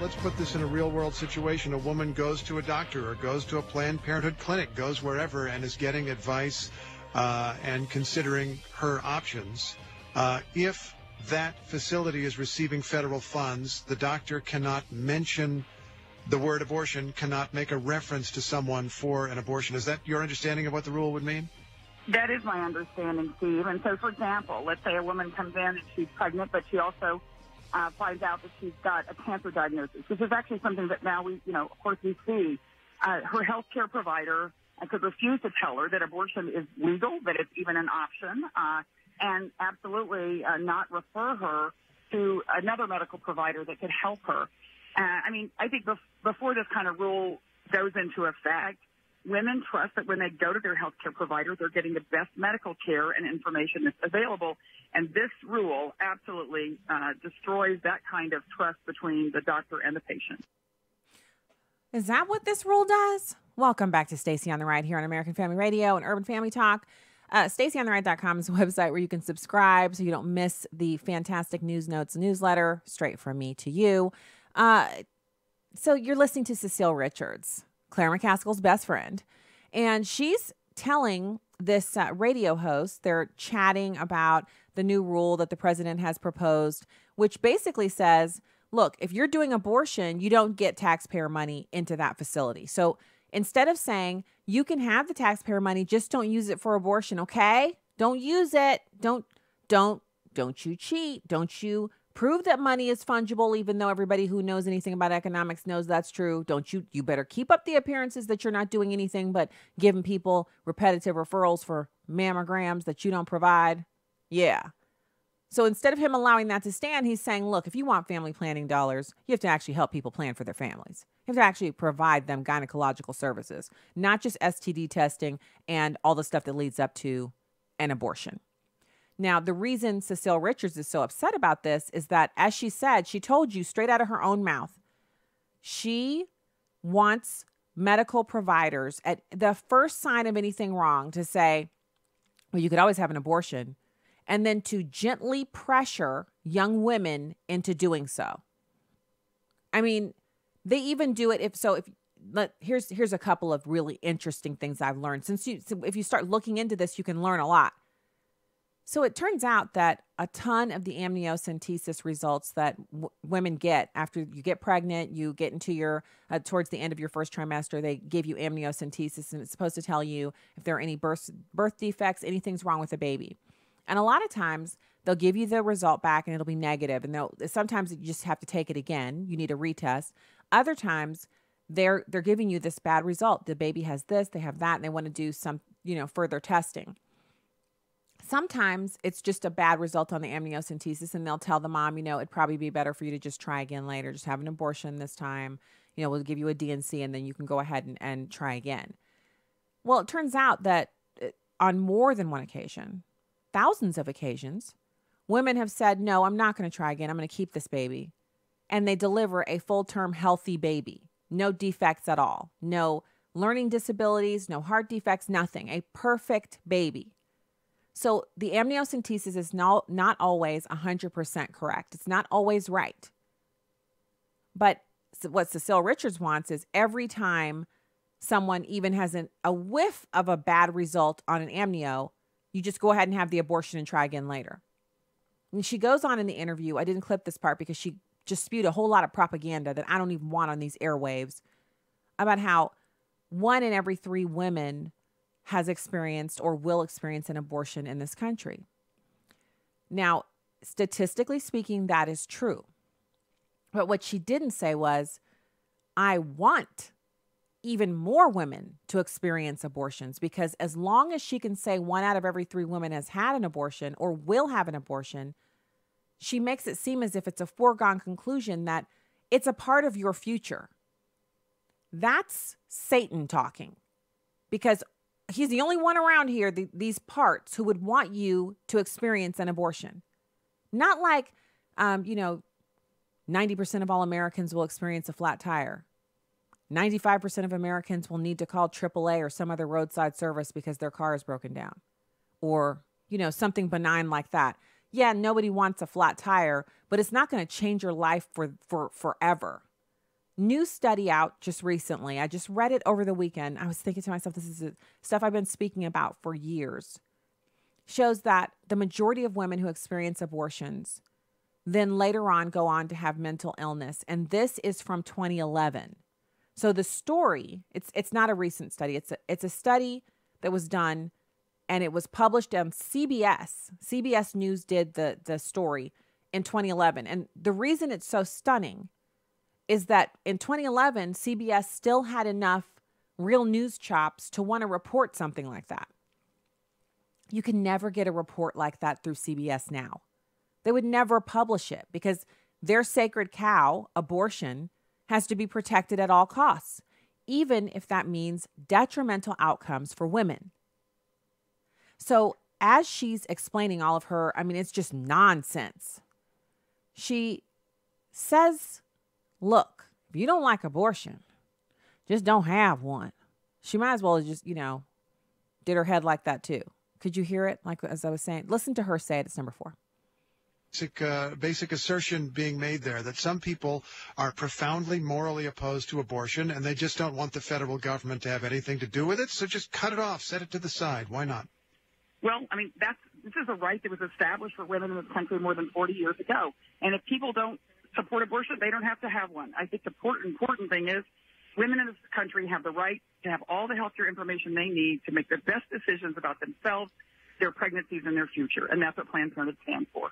Speaker 13: Let's put this in a real-world situation. A woman goes to a doctor or goes to a Planned Parenthood clinic, goes wherever, and is getting advice and considering her options. If that facility is receiving federal funds, the doctor cannot mention the word abortion, cannot make a reference to someone for an abortion. Is that your understanding of what the rule would mean?
Speaker 14: That is my understanding, Steve. And so, for example, let's say a woman comes in and she's pregnant, but she also finds out that she's got a cancer diagnosis, which is actually something that now we, of course we see. Her health care provider could refuse to tell her that abortion is legal, that it's even an option, and absolutely not refer her to another medical provider that could help her. I think before this kind of rule goes into effect, women trust that when they go to their health care provider, they're getting the best medical care and information that's available. And this rule absolutely destroys that kind of trust between the doctor and the patient.
Speaker 3: Is that what this rule does? Welcome back to Stacey on the Right here on American Family Radio and Urban Family Talk. StaceyOnTheRight.com is a website where you can subscribe so you don't miss the fantastic News Notes newsletter straight from me to you. So you're listening to Cecile Richards, Claire McCaskill's best friend, and she's telling this radio host, they're chatting about the new rule that the president has proposed, which basically says, look, if you're doing abortion, you don't get taxpayer money into that facility. So instead of saying you can have the taxpayer money, just don't use it for abortion, okay? Don't use it. Don't you cheat. Don't you prove that money is fungible, even though everybody who knows anything about economics knows that's true. You better keep up the appearances that you're not doing anything but giving people repetitive referrals for mammograms that you don't provide. Yeah. So instead of him allowing that to stand, he's saying, look, if you want family planning dollars, you have to actually help people plan for their families. You have to actually provide them gynecological services, not just STD testing and all the stuff that leads up to an abortion. Now, the reason Cecile Richards is so upset about this is that, as she said, she told you straight out of her own mouth, she wants medical providers at the first sign of anything wrong to say, well, you could always have an abortion, and then to gently pressure young women into doing so. I mean, they even do it here's a couple of really interesting things I've learned. If you start looking into this, you can learn a lot. So it turns out that a ton of the amniocentesis results that women get after you get pregnant, you get into your, towards the end of your first trimester, they give you amniocentesis, and it's supposed to tell you if there are any birth defects, anything's wrong with the baby. And a lot of times they'll give you the result back and it'll be negative. And sometimes you just have to take it again. You need a retest. Other times they're giving you this bad result. The baby has this, they have that, and they want to do some, further testing. Sometimes it's just a bad result on the amniocentesis, and they'll tell the mom, it'd probably be better for you to just try again later. Just have an abortion this time. We'll give you a D&C, and then you can go ahead and try again. Well, it turns out that on more than one occasion, thousands of occasions, women have said, no, I'm not going to try again. I'm going to keep this baby. And they deliver a full-term healthy baby. No defects at all. No learning disabilities, no heart defects, nothing. A perfect baby. So the amniocentesis is not always 100% correct. It's not always right. But what Cecile Richards wants is every time someone even has a whiff of a bad result on an amnio, you just go ahead and have the abortion and try again later. And she goes on in the interview. I didn't clip this part because she just spewed a whole lot of propaganda that I don't even want on these airwaves about how 1 in every 3 women has experienced or will experience an abortion in this country. Now, statistically speaking, that is true. But what she didn't say was, I want even more women to experience abortions, because as long as she can say 1 out of every 3 women has had an abortion or will have an abortion, she makes it seem as if it's a foregone conclusion that it's a part of your future. That's Satan talking, because he's the only one around here, these parts, who would want you to experience an abortion. Not like, 90% of all Americans will experience a flat tire. 95% of Americans will need to call AAA or some other roadside service because their car is broken down. Or, something benign like that. yeah, nobody wants a flat tire, but it's not going to change your life for forever. New study out just recently. I just read it over the weekend. I was thinking to myself, this is stuff I've been speaking about for years. Shows that the majority of women who experience abortions then later on go on to have mental illness. And this is from 2011. So the story, it's not a recent study. It's a study that was done, and it was published on CBS. CBS News did the story in 2011. And the reason it's so stunning is that in 2011, CBS still had enough real news chops to want to report something like that. You can never get a report like that through CBS now. They would never publish it because their sacred cow, abortion, has to be protected at all costs, even if that means detrimental outcomes for women. So as she's explaining all of her, I mean, it's just nonsense. She says, look, if you don't like abortion, just don't have one. She might as well just, did her head like that too. Could you hear it? Like, as I was saying, listen to her say it. It's number 4.
Speaker 13: Basic assertion being made there that some people are profoundly morally opposed to abortion and they just don't want the federal government to have anything to do with it. So just cut it off, set it to the side. Why not?
Speaker 14: Well, I mean, this is a right that was established for women in this country more than 40 years ago. And if people don't support abortion, they don't have to have one. I think the important thing is women in this country have the right to have all the healthcare information they need to make the best decisions about themselves, their pregnancies, and their future. And that's what Planned Parenthood stands for.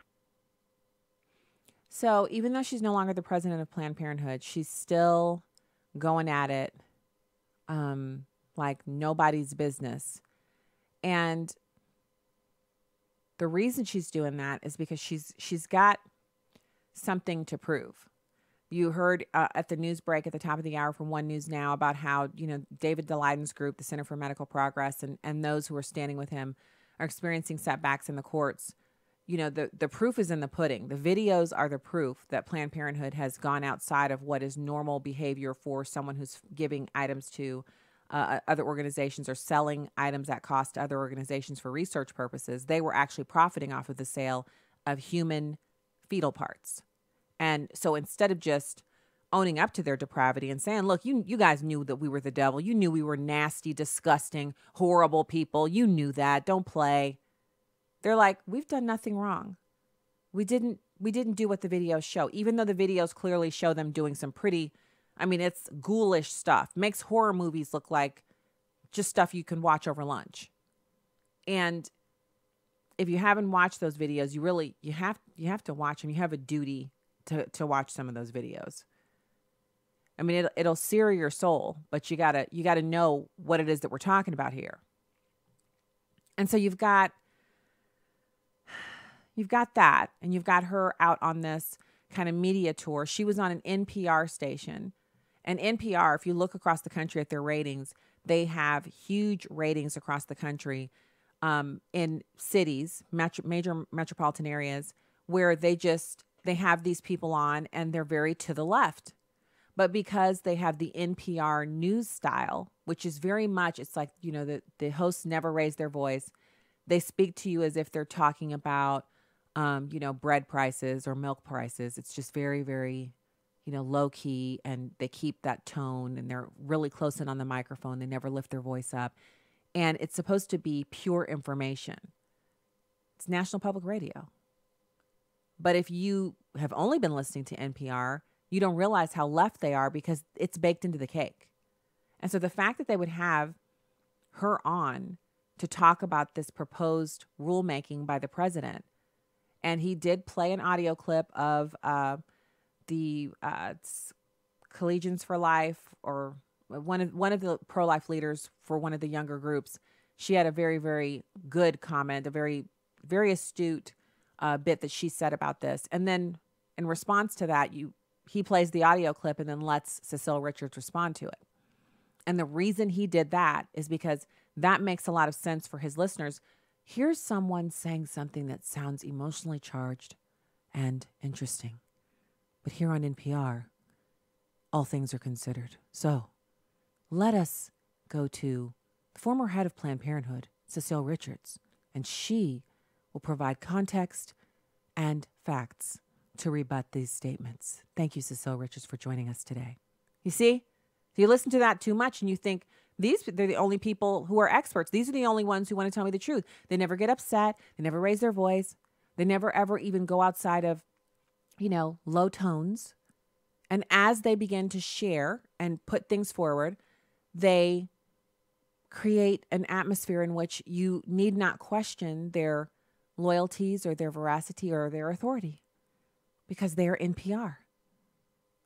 Speaker 3: So even though she's no longer the president of Planned Parenthood, she's still going at it like nobody's business. And the reason she's doing that is because she's got something to prove. You heard at the news break at the top of the hour from One News Now about how, David Daleid's group, the Center for Medical Progress, and those who are standing with him are experiencing setbacks in the courts. The proof is in the pudding. The videos are the proof that Planned Parenthood has gone outside of what is normal behavior for someone who's giving items to other organizations or selling items at cost to other organizations for research purposes. They were actually profiting off of the sale of human fetal parts. And so instead of just owning up to their depravity and saying, look, you guys knew that we were the devil. You knew we were nasty, disgusting, horrible people. You knew that. Don't play. They're like, we've done nothing wrong. We didn't do what the videos show, even though the videos clearly show them doing some pretty, it's ghoulish stuff. Makes horror movies look like just stuff you can watch over lunch. And if you haven't watched those videos, you have to watch them. You have a duty to watch some of those videos. It'll sear your soul, but you gotta know what it is that we're talking about here. And so you've got that, and you've got her out on this kind of media tour. She was on an NPR station, and NPR, if you look across the country at their ratings, they have huge ratings across the country in cities, major metropolitan areas, where they have these people on, and they're very to the left. But because they have the NPR news style, which is very much, it's like, the hosts never raise their voice. They speak to you as if they're talking about, bread prices or milk prices. It's just very, very, low key, and they keep that tone, and they're really close in on the microphone. They never lift their voice up. And it's supposed to be pure information. It's National Public Radio. But if you have only been listening to NPR, you don't realize how left they are because it's baked into the cake. And so the fact that they would have her on to talk about this proposed rulemaking by the president, and he did play an audio clip of the Collegians for Life, or one of the pro-life leaders for one of the younger groups. She had a very, very good comment, a very, very astute bit that she said about this. And then in response to that, he plays the audio clip and then lets Cecile Richards respond to it. And the reason he did that is because that makes a lot of sense for his listeners. Here's someone saying something that sounds emotionally charged and interesting. But here on NPR, all things are considered. So let us go to the former head of Planned Parenthood, Cecile Richards, and she will provide context and facts to rebut these statements. Thank you, Cecile Richards, for joining us today. You see, if you listen to that too much and you think they're the only people who are experts, these are the only ones who want to tell me the truth. They never get upset. They never raise their voice. They never, ever even go outside of, low tones. And as they begin to share and put things forward, they create an atmosphere in which you need not question their loyalties or their veracity or their authority because they are NPR.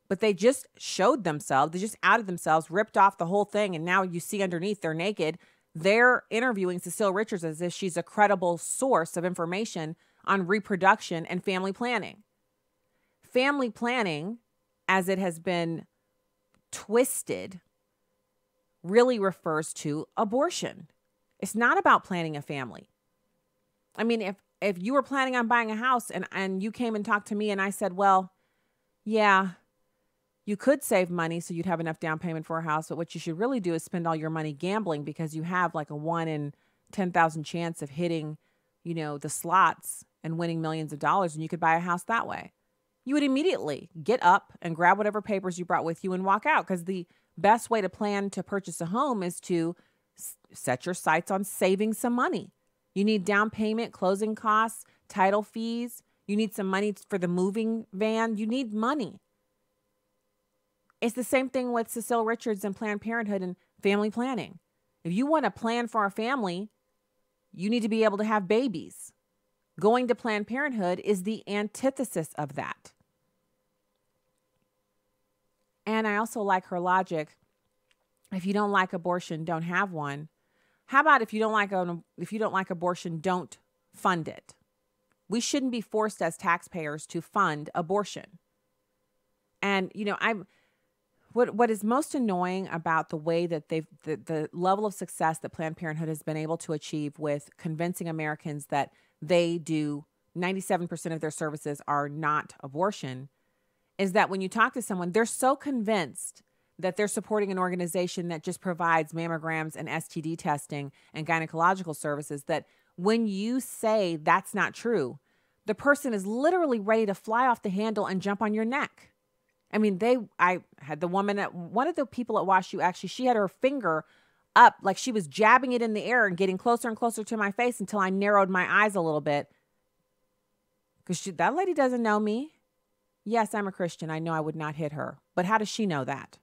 Speaker 3: But they just showed themselves, they just outed themselves, ripped off the whole thing, and now you see underneath they're naked. They're interviewing Cecile Richards as if she's a credible source of information on reproduction and family planning. Family planning, as it has been twisted, really refers to abortion. It's not about planning a family. I mean, if you were planning on buying a house and you came and talked to me and I said, well, yeah, you could save money so you'd have enough down payment for a house, but what you should really do is spend all your money gambling because you have like a 1 in 10,000 chance of hitting, the slots and winning millions of dollars, and you could buy a house that way. You would immediately get up and grab whatever papers you brought with you and walk out, because the best way to plan to purchase a home is to set your sights on saving some money. You need down payment, closing costs, title fees. You need some money for the moving van. You need money. It's the same thing with Cecile Richards and Planned Parenthood and family planning. If you want to plan for a family, you need to be able to have babies. Going to Planned Parenthood is the antithesis of that. And I also like her logic. If you don't like abortion, don't have one. How about if you don't like abortion, don't fund it? We shouldn't be forced as taxpayers to fund abortion. And what is most annoying about the way that the level of success that Planned Parenthood has been able to achieve with convincing Americans that they do 97% of their services are not abortion, is that when you talk to someone, they're so convinced that they're supporting an organization that just provides mammograms and STD testing and gynecological services, that when you say that's not true, the person is literally ready to fly off the handle and jump on your neck. I mean, I had the woman one of the people at WashU, actually, she had her finger up like she was jabbing it in the air and getting closer and closer to my face until I narrowed my eyes a little bit. Because that lady doesn't know me. Yes, I'm a Christian. I know I would not hit her. But how does she know that?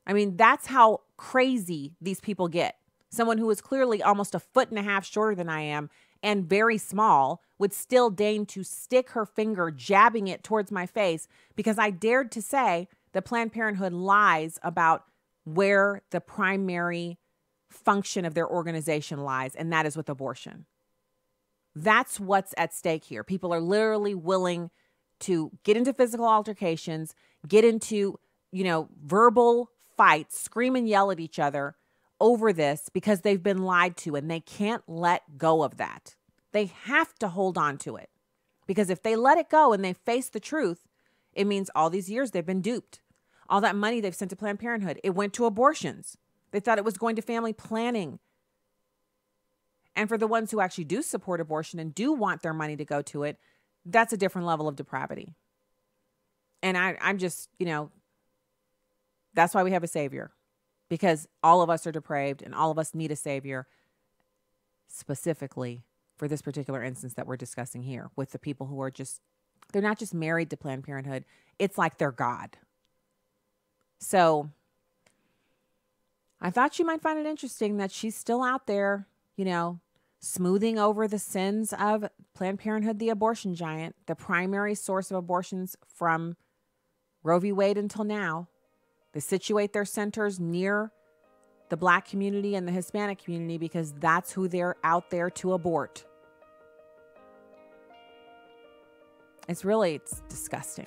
Speaker 3: I mean, that's how crazy these people get. Someone who is clearly almost 1.5 feet shorter than I am and very small would still deign to stick her finger, jabbing it towards my face because I dared to say that Planned Parenthood lies about where the primary function of their organization lies, and that is with abortion. That's what's at stake here. People are literally willing to get into physical altercations, get into, verbal fights, scream and yell at each other over this because they've been lied to, and they can't let go of that. They have to hold on to it, because if they let it go and they face the truth, it means all these years they've been duped. All that money they've sent to Planned Parenthood, it went to abortions. They thought it was going to family planning. And for the ones who actually do support abortion and do want their money to go to it, that's a different level of depravity. And I'm just, that's why we have a savior, because all of us are depraved and all of us need a savior, specifically for this particular instance that we're discussing here with the people who are they're not just married to Planned Parenthood. It's like they're God. So I thought you might find it interesting that she's still out there, smoothing over the sins of Planned Parenthood, the abortion giant, the primary source of abortions from Roe v. Wade until now. They situate their centers near the Black community and the Hispanic community because that's who they're out there to abort. It's disgusting.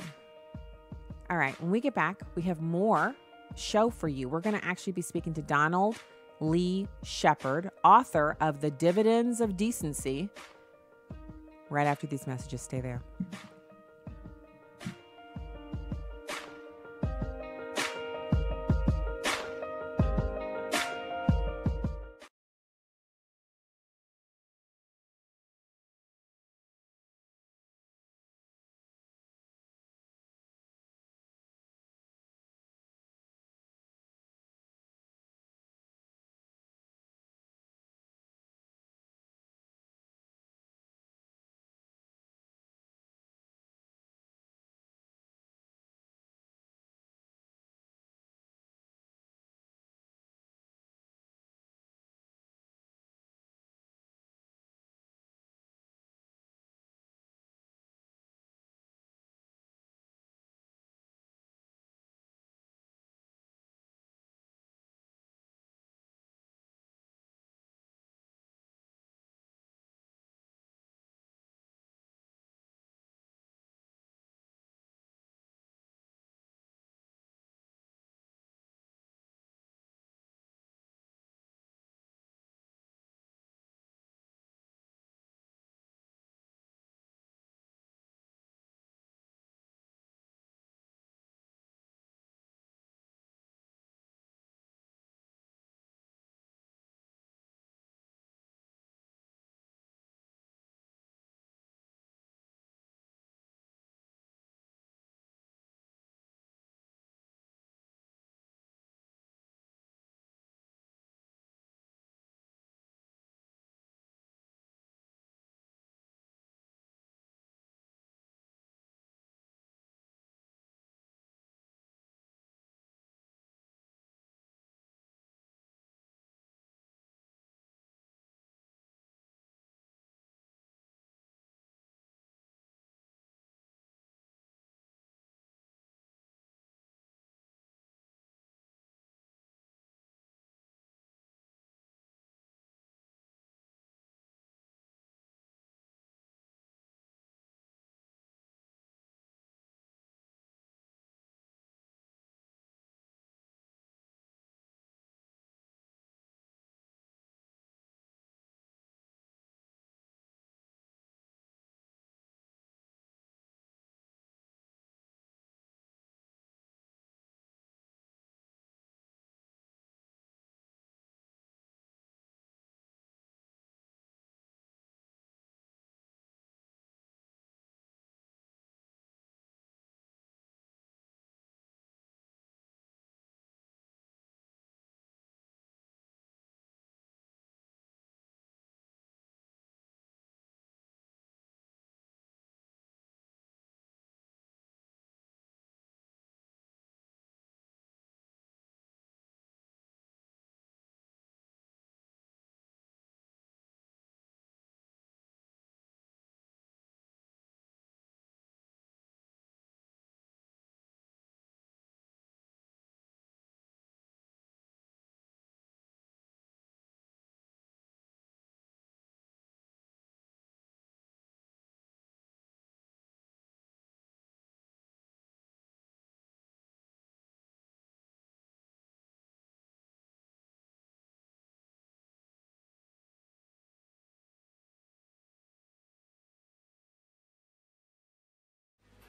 Speaker 3: All right, when we get back, we have more show for you. We're going to actually be speaking to Donald Lee Sheppard, author of The Dividends of Decency, right after these messages. Stay there.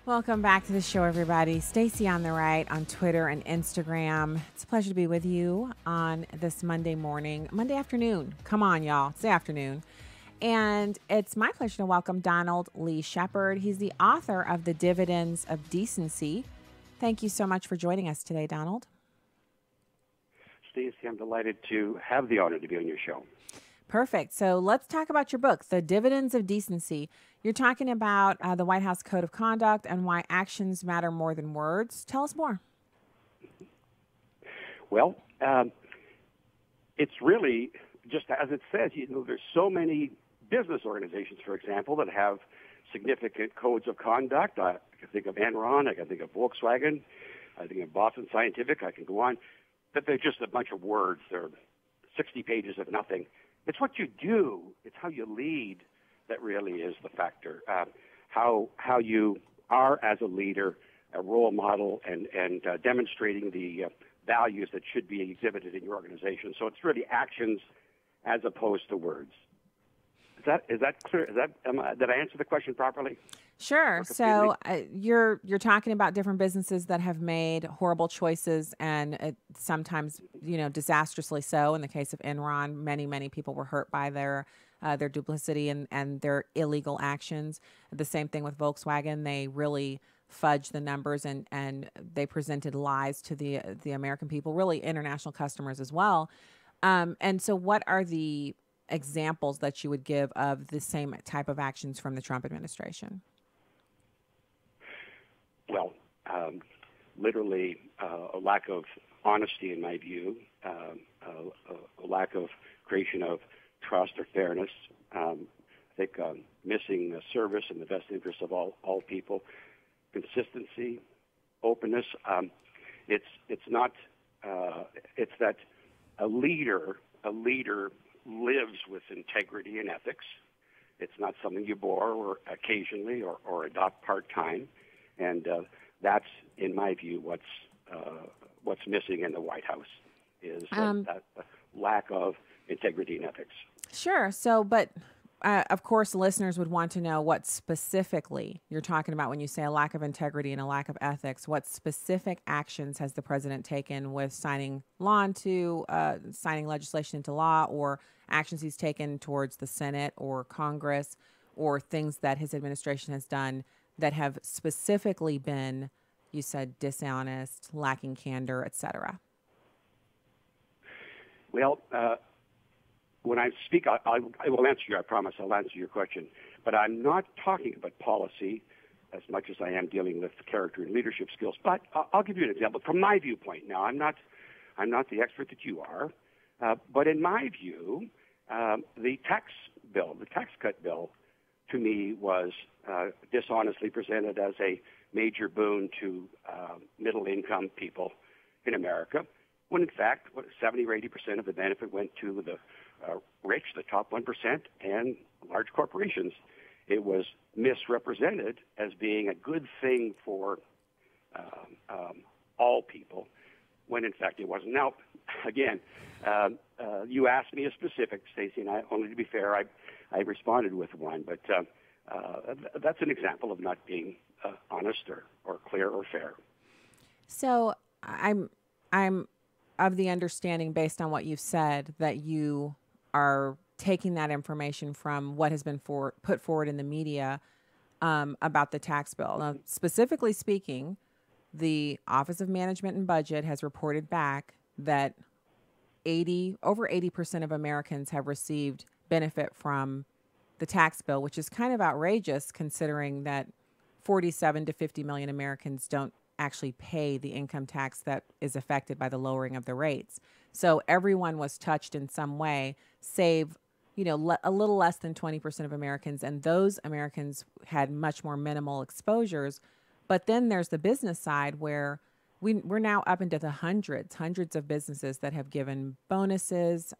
Speaker 3: Welcome back to the show, everybody. Stacy on the Right on Twitter and Instagram. It's a pleasure to be with you on this Monday afternoon. Come on, y'all. It's the afternoon. And it's my pleasure to welcome Donald Lee Sheppard. He's the author of The Dividends of Decency. Thank you so much for joining us today, Donald.
Speaker 15: Stacy, I'm delighted to have the honor to be on your show.
Speaker 3: Perfect. So let's talk about your book, The Dividends of Decency. You're talking about the White House Code of Conduct and why actions matter more than words. Tell us more.
Speaker 15: Well, it's really just as it says. There's so many business organizations, for example, that have significant codes of conduct. I can think of Enron. I can think of Volkswagen. I think of Boston Scientific. I can go on. But they're just a bunch of words. They're 60 pages of nothing. It's what you do. It's how you lead that really is the factor. How you are as a leader, a role model, and demonstrating the values that should be exhibited in your organization. So it's really actions as opposed to words. Is that clear? Did I answer the question properly?
Speaker 3: Sure. So you're talking about different businesses that have made horrible choices, and sometimes, disastrously so. In the case of Enron, many people were hurt by their duplicity and their illegal actions. The same thing with Volkswagen. They really fudged the numbers and they presented lies to the American people, really international customers as well. And so what are the examples that you would give of the same type of actions from the Trump administration?
Speaker 15: Well, literally a lack of honesty, in my view, a lack of creation of trust or fairness. I think missing service in the best interest of all people, consistency, openness. It's that a leader lives with integrity and ethics. It's not something you borrow or occasionally or adopt part-time. And that's, in my view, what's missing in the White House is that lack of integrity and ethics.
Speaker 3: Sure. So, but of course, listeners would want to know what specifically you're talking about when you say a lack of integrity and a lack of ethics. What specific actions has the president taken with signing legislation into law, or actions he's taken towards the Senate or Congress, or things that his administration has done that have specifically been, you said, dishonest, lacking candor, et cetera?
Speaker 15: Well, when I speak, I will answer you. I promise I'll answer your question. But I'm not talking about policy as much as I am dealing with character and leadership skills. But I'll give you an example from my viewpoint. Now, I'm not the expert that you are, but in my view, the tax cut bill, to me was dishonestly presented as a major boon to middle-income people in America, when in fact 70 or 80% of the benefit went to the rich, the top 1%, and large corporations. It was misrepresented as being a good thing for all people, when in fact it wasn't. Now, again, you asked me a specific, Stacey, and only to be fair, I responded with one, but that's an example of not being honest or clear or fair.
Speaker 3: So I'm of the understanding, based on what you've said, that you are taking that information from what has been put forward in the media about the tax bill. Now, specifically speaking, the Office of Management and Budget has reported back that over 80% of Americans have received benefit from the tax bill, which is kind of outrageous considering that 47 to 50 million Americans don't actually pay the income tax that is affected by the lowering of the rates. So everyone was touched in some way, save, a little less than 20% of Americans. And those Americans had much more minimal exposures. But then there's the business side where we're now up into the hundreds of businesses that have given bonuses,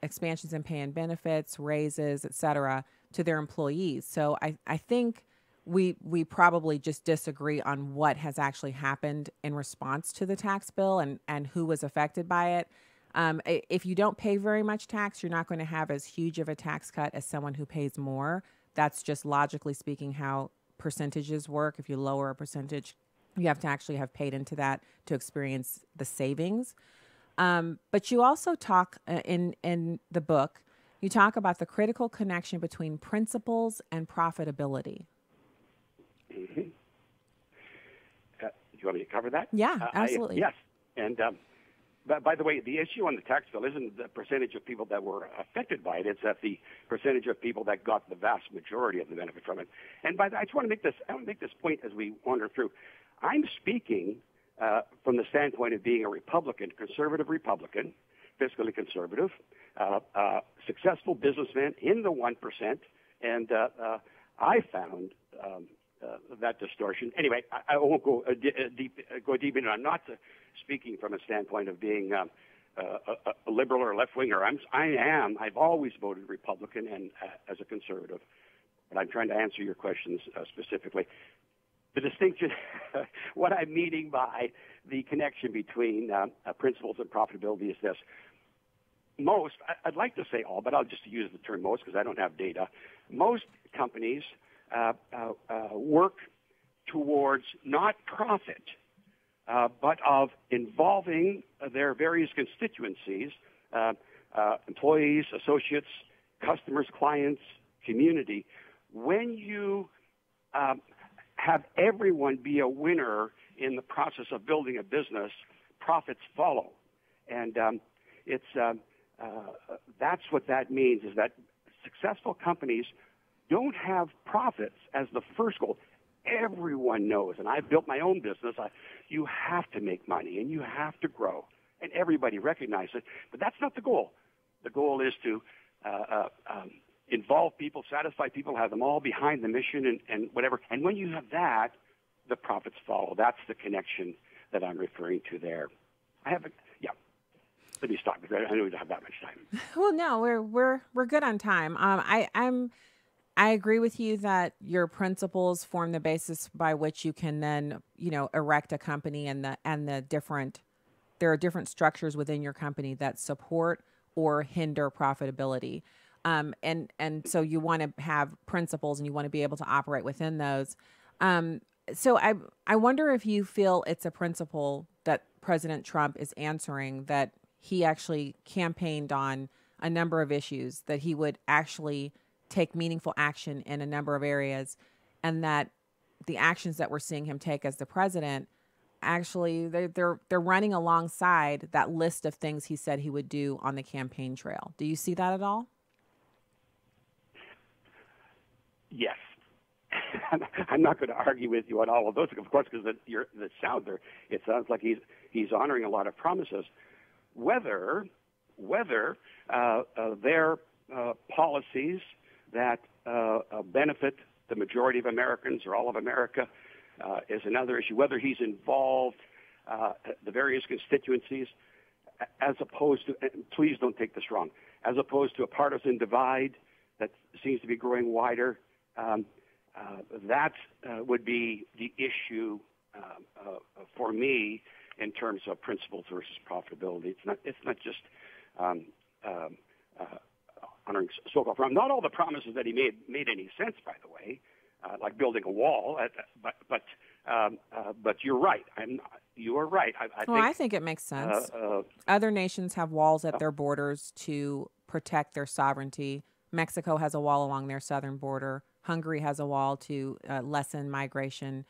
Speaker 3: expansions in pay and benefits, raises, et cetera, to their employees. So I think we probably just disagree on what has actually happened in response to the tax bill and who was affected by it. If you don't pay very much tax, you're not going to have as huge of a tax cut as someone who pays more. That's just logically speaking how percentages work. If you lower a percentage, you have to actually have paid into that to experience the savings. But you also talk in the book, you talk about the critical connection between principles and profitability.
Speaker 15: Mm-hmm. Do you want me to cover that?
Speaker 3: Yeah, absolutely.
Speaker 15: Yes. And but by the way, the issue on the tax bill isn't the percentage of people that were affected by it. It's that the percentage of people that got the vast majority of the benefit from it. And I just want to make this point as we wander through. I'm speaking from the standpoint of being a Republican, conservative Republican, fiscally conservative, successful businessman in the 1%, and I found that distortion. Anyway, I won't go deep into it. I'm not speaking from a standpoint of being a liberal or left-winger. I've always voted Republican and as a conservative, but I'm trying to answer your questions specifically. The distinction, what I'm meaning by the connection between principles and profitability is this. Most, I'd like to say all, but I'll just use the term most because I don't have data. Most companies work towards not profit, but of involving their various constituencies, employees, associates, customers, clients, community. When you have everyone be a winner in the process of building a business, profits follow. And that's what that means, is that successful companies don't have profits as the first goal. Everyone knows, and I've built my own business, you have to make money and you have to grow. And everybody recognizes it, but that's not the goal. The goal is to involve people, satisfy people, have them all behind the mission and whatever. And when you have that, the profits follow. That's the connection that I'm referring to there. Let me stop because I know we don't have that much time.
Speaker 3: Well, no, we're good on time. I agree with you that your principles form the basis by which you can then, erect a company and there are different structures within your company that support or hinder profitability. And so you want to have principles and you want to be able to operate within those. So I wonder if you feel it's a principle that President Trump is answering, that he actually campaigned on a number of issues, that he would actually take meaningful action in a number of areas, and that the actions that we're seeing him take as the president, actually they're running alongside that list of things he said he would do on the campaign trail. Do you see that at all?
Speaker 15: Yes. I'm not going to argue with you on all of those, of course, because it sounds like he's honoring a lot of promises. Whether their policies that benefit the majority of Americans or all of America is another issue. Whether he's involved the various constituencies, as opposed to, please don't take this wrong, as opposed to a partisan divide that seems to be growing wider. That would be the issue for me in terms of principles versus profitability. It's not just honoring so-called promises. Not all the promises that he made any sense, by the way, like building a wall. But you're right. You are right.
Speaker 3: I think it makes sense. Other nations have walls at their borders to protect their sovereignty. Mexico has a wall along their southern border. Hungary has a wall to lessen migration,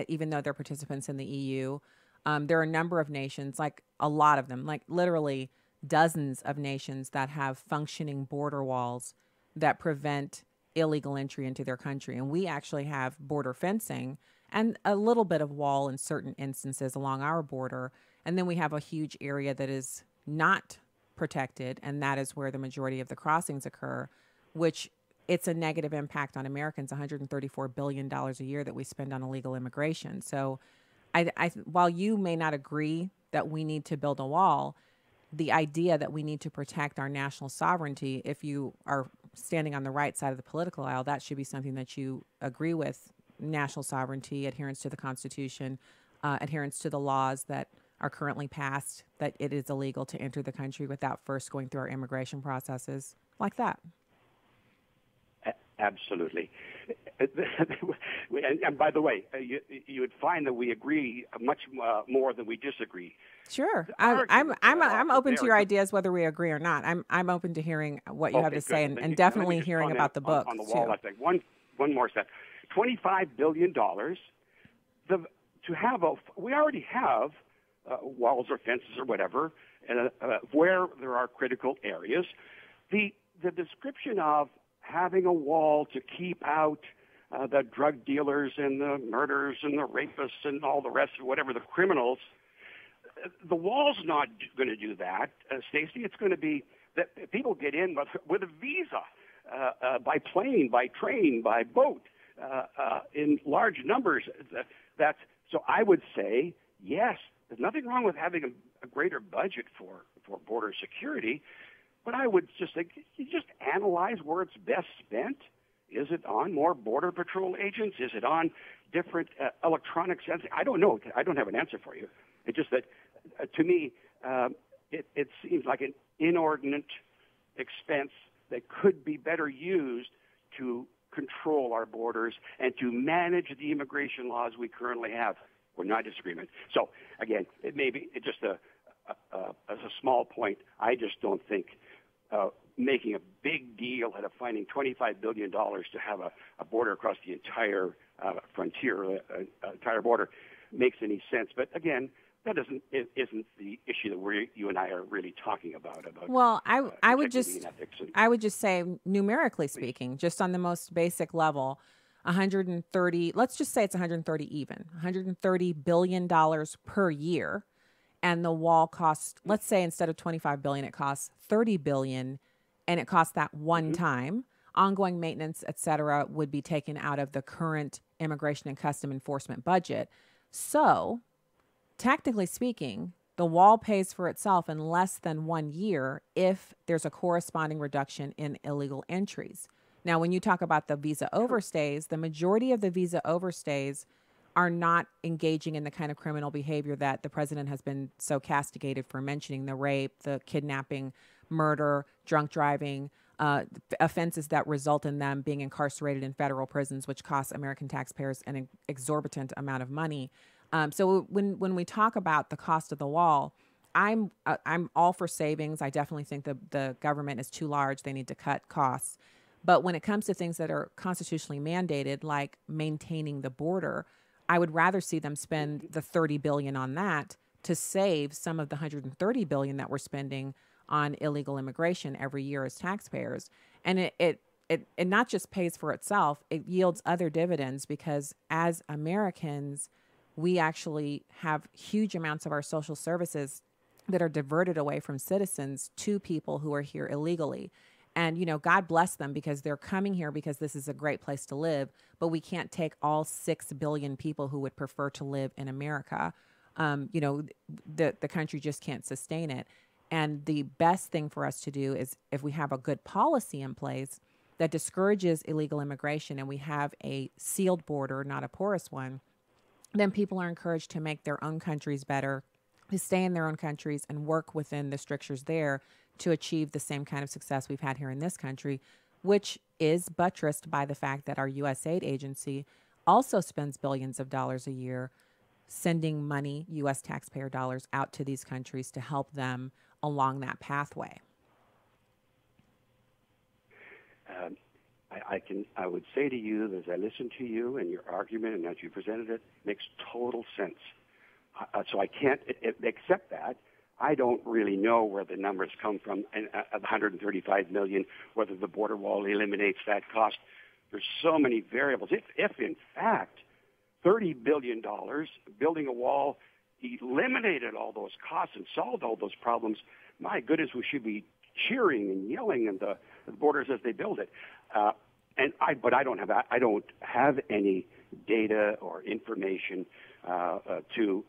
Speaker 3: even though they're participants in the EU. There are a number of nations, like a lot of them, like literally dozens of nations that have functioning border walls that prevent illegal entry into their country. And we actually have border fencing and a little bit of wall in certain instances along our border. And then we have a huge area that is not protected, and that is where the majority of the crossings occur, which it's a negative impact on Americans, $134 billion a year that we spend on illegal immigration. So while you may not agree that we need to build a wall, the idea that we need to protect our national sovereignty, if you are standing on the right side of the political aisle, that should be something that you agree with. National sovereignty, adherence to the Constitution, adherence to the laws that are currently passed, that it is illegal to enter the country without first going through our immigration processes, like that.
Speaker 15: Absolutely. And by the way, you would find that we agree much more than we disagree.
Speaker 3: Sure, I'm open to your ideas, whether we agree or not. I'm open to hearing what you have to say, and definitely hearing about the book
Speaker 15: on the wall.
Speaker 3: too.
Speaker 15: I think one more step. $25 billion. We already have walls or fences or whatever, where there are critical areas. The description of having a wall to keep out the drug dealers and the murderers and the rapists and all the rest of whatever, the criminals, the wall's not going to do that, Stacey. It's going to be that people get in with a visa, by plane, by train, by boat, in large numbers. So I would say, yes, there's nothing wrong with having a greater budget for border security, but I would just think you just analyze where it's best spent. Is it on more Border Patrol agents? Is it on different electronic sensing? I don't know. I don't have an answer for you. It's just that, to me, it seems like an inordinate expense that could be better used to control our borders and to manage the immigration laws we currently have. We're not in disagreement. So, again, it may be just as a small point. I just don't think making a big deal out of finding $25 billion to have a border across the entire frontier, entire border, makes any sense. But again, that isn't the issue that you and I are really talking about.
Speaker 3: Well, I would just say, numerically speaking, just on the most basic level, 130. Let's just say it's 130 even, $130 billion per year, and the wall costs. Let's say instead of $25 billion, it costs $30 billion, and it costs that one time. Ongoing maintenance, et cetera, would be taken out of the current immigration and custom enforcement budget. So, technically speaking, the wall pays for itself in less than 1 year if there's a corresponding reduction in illegal entries. Now, when you talk about the visa overstays, the majority of the visa overstays are not engaging in the kind of criminal behavior that the president has been so castigated for mentioning: the rape, the kidnapping, murder, drunk driving, offenses that result in them being incarcerated in federal prisons, which costs American taxpayers an exorbitant amount of money. So when we talk about the cost of the wall, I'm all for savings. I definitely think the government is too large. They need to cut costs. But when it comes to things that are constitutionally mandated, like maintaining the border, I would rather see them spend the $30 billion on that to save some of the $130 billion that we're spending on illegal immigration every year as taxpayers. And it not just pays for itself, it yields other dividends, because as Americans, we actually have huge amounts of our social services that are diverted away from citizens to people who are here illegally. And, God bless them, because they're coming here because this is a great place to live, but we can't take all 6 billion people who would prefer to live in America. The country just can't sustain it. And the best thing for us to do is, if we have a good policy in place that discourages illegal immigration and we have a sealed border, not a porous one, then people are encouraged to make their own countries better, to stay in their own countries and work within the strictures there to achieve the same kind of success we've had here in this country, which is buttressed by the fact that our USAID agency also spends billions of dollars a year sending money, U.S. taxpayer dollars, out to these countries to help them along that pathway.
Speaker 15: I would say to you, as I listen to you and your argument and as you presented it, makes total sense. So I can't accept that. I don't really know where the numbers come from, and $135 million, whether the border wall eliminates that cost. There's so many variables. If in fact, $30 billion building a wall eliminated all those costs and solved all those problems, my goodness, we should be cheering and yelling at the borders as they build it. But I don't have any data or information to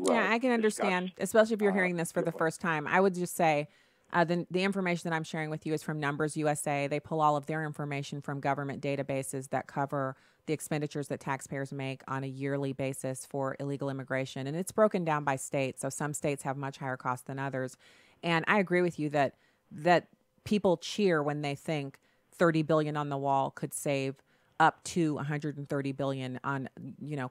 Speaker 3: I can understand, especially if you're hearing this for the first time. I would just say the information that I'm sharing with you is from Numbers USA. They pull all of their information from government databases that cover the expenditures that taxpayers make on a yearly basis for illegal immigration. And it's broken down by state. So some states have much higher costs than others. And I agree with you that people cheer when they think $30 billion on the wall could save up to $130 billion on,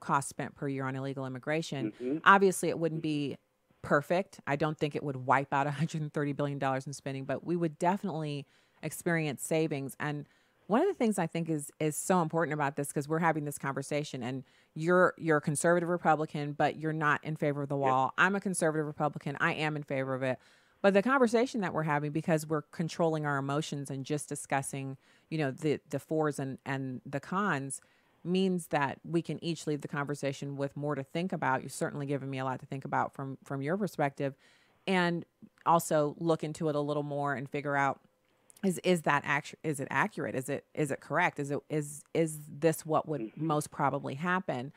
Speaker 3: costs spent per year on illegal immigration.
Speaker 15: Mm-hmm.
Speaker 3: Obviously, it wouldn't be perfect. I don't think it would wipe out $130 billion in spending, but we would definitely experience savings. And one of the things I think is so important about this, because we're having this conversation, and you're a conservative Republican, but you're not in favor of the wall. Yep. I'm a conservative Republican. I am in favor of it. But the conversation that we're having, because we're controlling our emotions and just discussing, the fors and the cons, means that we can each leave the conversation with more to think about. You've certainly given me a lot to think about from your perspective, and also look into it a little more and figure out, is it accurate? Is it correct? Is this what would most probably happen?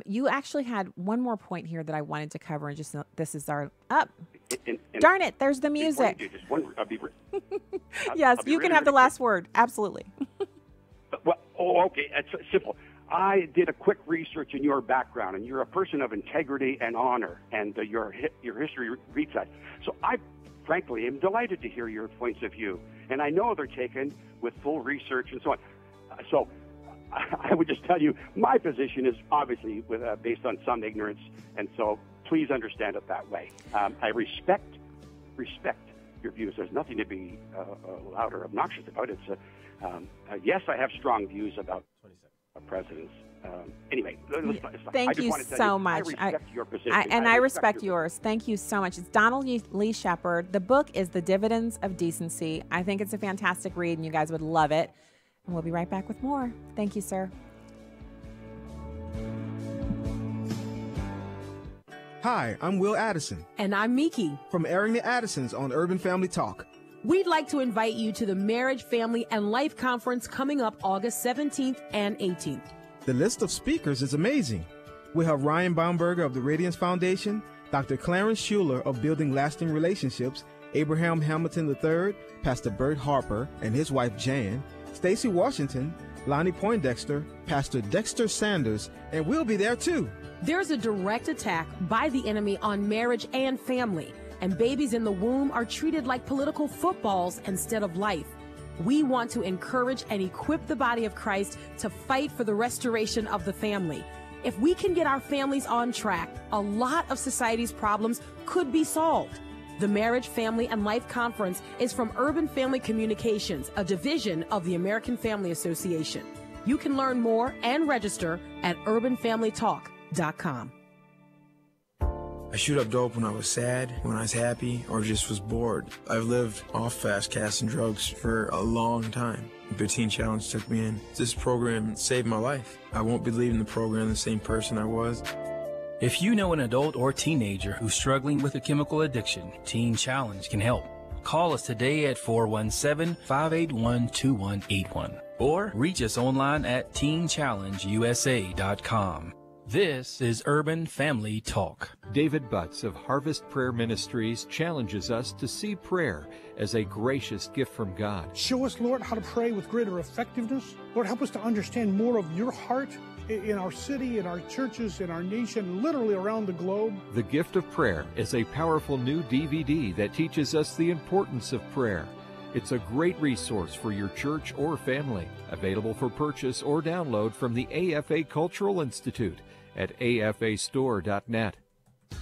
Speaker 3: You actually had one more point here that I wanted to cover, and just this is our up. Darn it! There's the music. Yes, you can have the last word. Absolutely.
Speaker 15: Well, okay. It's simple. I did a quick research in your background, and you're a person of integrity and honor, and your history reads that. So I, frankly, am delighted to hear your points of view, and I know they're taken with full research and so on. So I would just tell you, my position is obviously based on some ignorance, and so please understand it that way. I respect your views. There's nothing to be loud or obnoxious about. It's yes, I have strong views about presidents. Anyway,
Speaker 3: thank you so much.
Speaker 15: I respect your position.
Speaker 3: I respect yours. Thank you so much. It's Donald Lee Sheppard. The book is The Dividends of Decency. I think it's a fantastic read, and you guys would love it. And we'll be right back with more. Thank you, sir.
Speaker 16: Hi, I'm Will Addison.
Speaker 17: And I'm Miki.
Speaker 16: From Airing the Addisons on Urban Family Talk.
Speaker 17: We'd like to invite you to the Marriage, Family, and Life Conference coming up August 17th and 18th.
Speaker 16: The list of speakers is amazing. We have Ryan Baumberger of the Radiance Foundation, Dr. Clarence Schuler of Building Lasting Relationships, Abraham Hamilton III, Pastor Bert Harper and his wife Jan, Stacy Washington, Lonnie Poindexter, Pastor Dexter Sanders, and we'll be there too.
Speaker 17: There's a direct attack by the enemy on marriage and family, and babies in the womb are treated like political footballs instead of life. We want to encourage and equip the body of Christ to fight for the restoration of the family. If we can get our families on track, a lot of society's problems could be solved. The Marriage, Family, and Life Conference is from Urban Family Communications, a division of the American Family Association. You can learn more and register at urbanfamilytalk.com.
Speaker 18: I shoot up dope when I was sad, when I was happy, or just was bored. I've lived off fast cash and drugs for a long time. The Teen Challenge took me in. This program saved my life. I won't be leaving the program the same person I was.
Speaker 19: If you know an adult or teenager who's struggling with a chemical addiction, Teen Challenge can help. Call us today at 417-581-2181 or reach us online at teenchallengeusa.com. This is Urban Family Talk.
Speaker 20: David Butts of Harvest Prayer Ministries challenges us to see prayer as a gracious gift from God.
Speaker 21: Show us, Lord, how to pray with greater effectiveness. Lord, help us to understand more of your heart in our city, in our churches, in our nation, literally around the globe.
Speaker 20: The Gift of Prayer is a powerful new DVD that teaches us the importance of prayer. It's a great resource for your church or family. Available for purchase or download from the AFA Cultural Institute at afastore.net.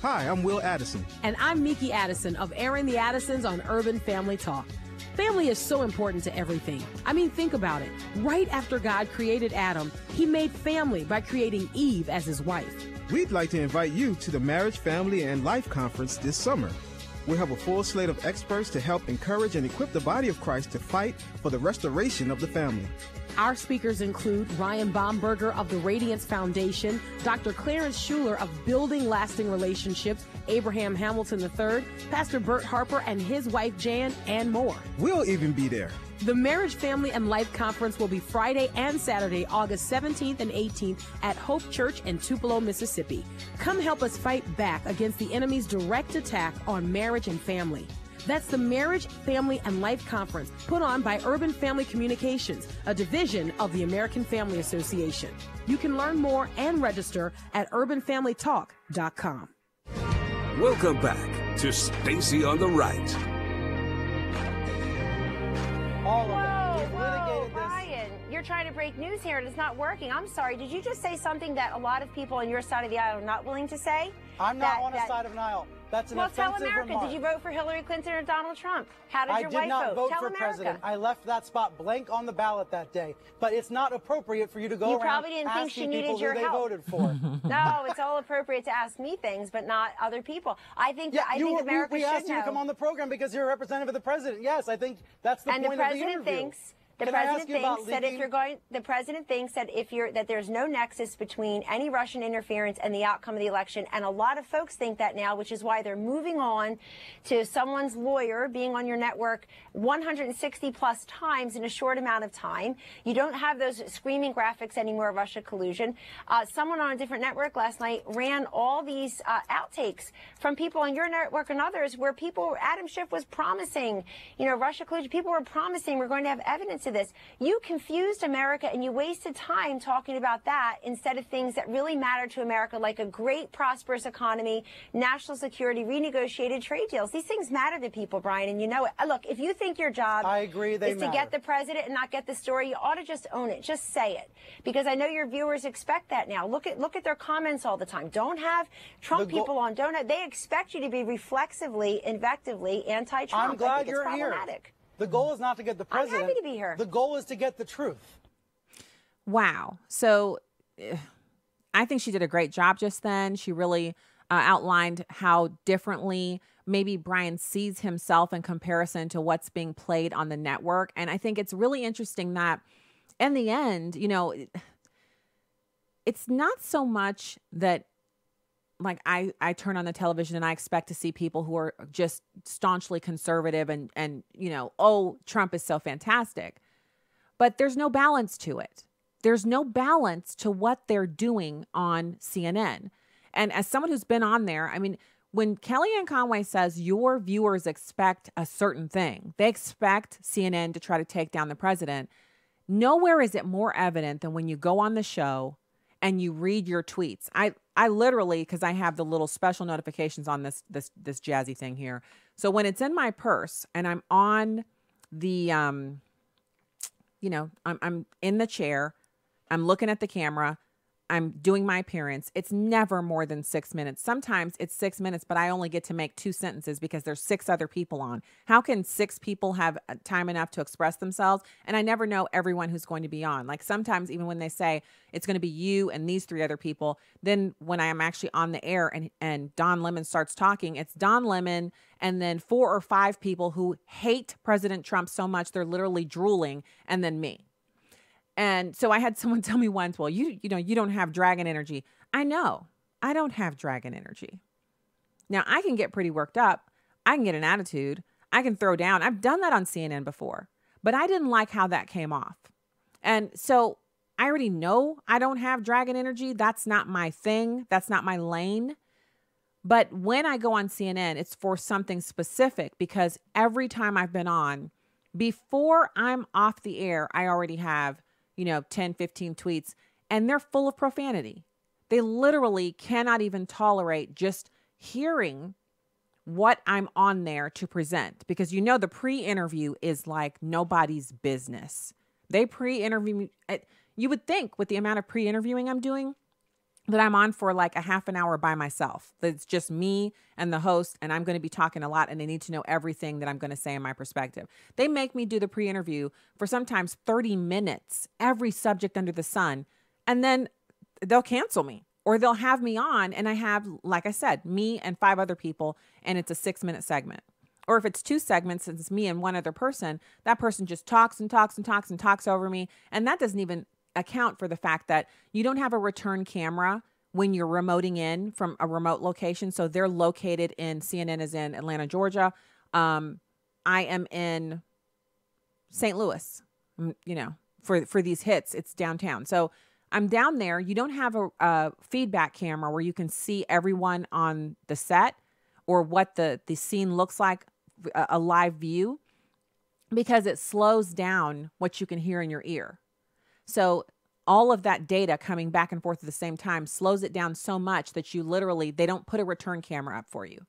Speaker 16: Hi, I'm Will Addison.
Speaker 17: And I'm Miki Addison of Airing the Addisons on Urban Family Talk. Family is so important to everything. I mean, think about it. Right after God created Adam, he made family by creating Eve as his wife.
Speaker 16: We'd like to invite you to the Marriage, Family, and Life Conference this summer. We have a full slate of experts to help encourage and equip the body of Christ to fight for the restoration of the family.
Speaker 17: Our speakers include Ryan Baumberger of the Radiance Foundation, Dr. Clarence Schuler of Building Lasting Relationships, Abraham Hamilton III, Pastor Bert Harper and his wife Jan, and more.
Speaker 16: We'll even be there.
Speaker 17: The Marriage, Family, and Life Conference will be Friday and Saturday, August 17th and 18th at Hope Church in Tupelo, Mississippi. Come help us fight back against the enemy's direct attack on marriage and family. That's the Marriage, Family, and Life Conference put on by Urban Family Communications, a division of the American Family Association. You can learn more and register at urbanfamilytalk.com.
Speaker 22: Welcome back to Stacy on the Right.
Speaker 23: All of it is litigated
Speaker 1: you're trying to break news here and it's not working. I'm sorry. Did you just say something that a lot of people on your side of the aisle are not willing to say?
Speaker 2: I'm not on a side of an aisle. That's an offensive
Speaker 1: tell America,
Speaker 2: remark.
Speaker 1: did you vote for Hillary Clinton or Donald Trump? How did your
Speaker 2: I
Speaker 1: wife
Speaker 2: did not vote
Speaker 1: Tell
Speaker 2: for
Speaker 1: America.
Speaker 2: president. I left that spot blank on the ballot that day. But it's not appropriate for you to go around
Speaker 1: probably didn't think she
Speaker 2: asking
Speaker 1: needed
Speaker 2: people
Speaker 1: your
Speaker 2: who they
Speaker 1: help.
Speaker 2: voted for.
Speaker 1: No, it's all appropriate to ask me things, but not other people. I think America
Speaker 2: we
Speaker 1: should
Speaker 2: asked you
Speaker 1: know.
Speaker 2: to come on the program because you're a representative of the president. Yes, I think that's the
Speaker 1: And
Speaker 2: point
Speaker 1: the
Speaker 2: of the
Speaker 1: president
Speaker 2: interview.
Speaker 1: thinks The president thinks that there's no nexus between any Russian interference and the outcome of the election, and a lot of folks think that now, which is why they're moving on to someone's lawyer being on your network 160 plus times in a short amount of time. You don't have those screaming graphics anymore of Russia collusion. Someone on a different network last night ran all these outtakes from people on your network and others where Adam Schiff was promising, Russia collusion. People were promising we're going to have evidence of this. You confused America and you wasted time talking about that instead of things that really matter to America, like a great, prosperous economy, national security, renegotiated trade deals. These things matter to people, Brian, and you know it. Look, if you think your job is to get the president and not get the story, you ought to just own it. Just say it. Because I know your viewers expect that now. Look at their comments all the time. Don't have Trump people on. They expect you to be reflexively, invectively anti-Trump.
Speaker 2: I'm glad
Speaker 1: it's
Speaker 2: you're
Speaker 1: problematic.
Speaker 2: here. The goal is not to get the president.
Speaker 1: I'm happy to be here.
Speaker 2: The goal is to get the truth.
Speaker 3: Wow. So I think she did a great job just then. She really outlined how differently maybe Brian sees himself in comparison to what's being played on the network. And I think it's really interesting that in the end, it's not so much that like I turn on the television and I expect to see people who are just staunchly conservative and oh, Trump is so fantastic. But there's no balance to it. There's no balance to what they're doing on CNN. And as someone who's been on there, I mean, when Kellyanne Conway says your viewers expect a certain thing, they expect CNN to try to take down the president. Nowhere is it more evident than when you go on the show and you read your tweets. I literally, because I have the little special notifications on this jazzy thing here. So when it's in my purse and I'm on the, I'm in the chair, I'm looking at the camera, I'm doing my appearance. It's never more than 6 minutes. Sometimes it's 6 minutes, but I only get to make 2 sentences because there's 6 other people on. How can 6 people have time enough to express themselves? And I never know everyone who's going to be on. Like sometimes even when they say it's going to be you and these 3 other people, then when I am actually on the air and Don Lemon starts talking, it's Don Lemon and then 4 or 5 people who hate President Trump so much they're literally drooling, and then me. And so I had someone tell me once, well, you don't have dragon energy. I know. I don't have dragon energy. Now, I can get pretty worked up. I can get an attitude. I can throw down. I've done that on CNN before. But I didn't like how that came off. And so I already know I don't have dragon energy. That's not my thing. That's not my lane. But when I go on CNN, it's for something specific because every time I've been on, before I'm off the air, I already have 10, 15 tweets, and they're full of profanity. They literally cannot even tolerate just hearing what I'm on there to present because the pre-interview is like nobody's business. They pre-interview me. You would think with the amount of pre-interviewing I'm doing that I'm on for like a half an hour by myself. It's just me and the host, and I'm going to be talking a lot, and they need to know everything that I'm going to say in my perspective. They make me do the pre-interview for sometimes 30 minutes, every subject under the sun, and then they'll cancel me or they'll have me on, and I have, like I said, me and 5 other people, and it's a 6-minute segment. Or if it's 2 segments, and it's me and 1 other person, that person just talks and talks and talks and talks over me, and that doesn't even account for the fact that you don't have a return camera when you're remoting in from a remote location. So they're located CNN is in Atlanta, Georgia. I am in St. Louis, for these hits, it's downtown. So I'm down there. You don't have a feedback camera where you can see everyone on the set or what the scene looks like, a live view, because it slows down what you can hear in your ear. So all of that data coming back and forth at the same time slows it down so much that they don't put a return camera up for you.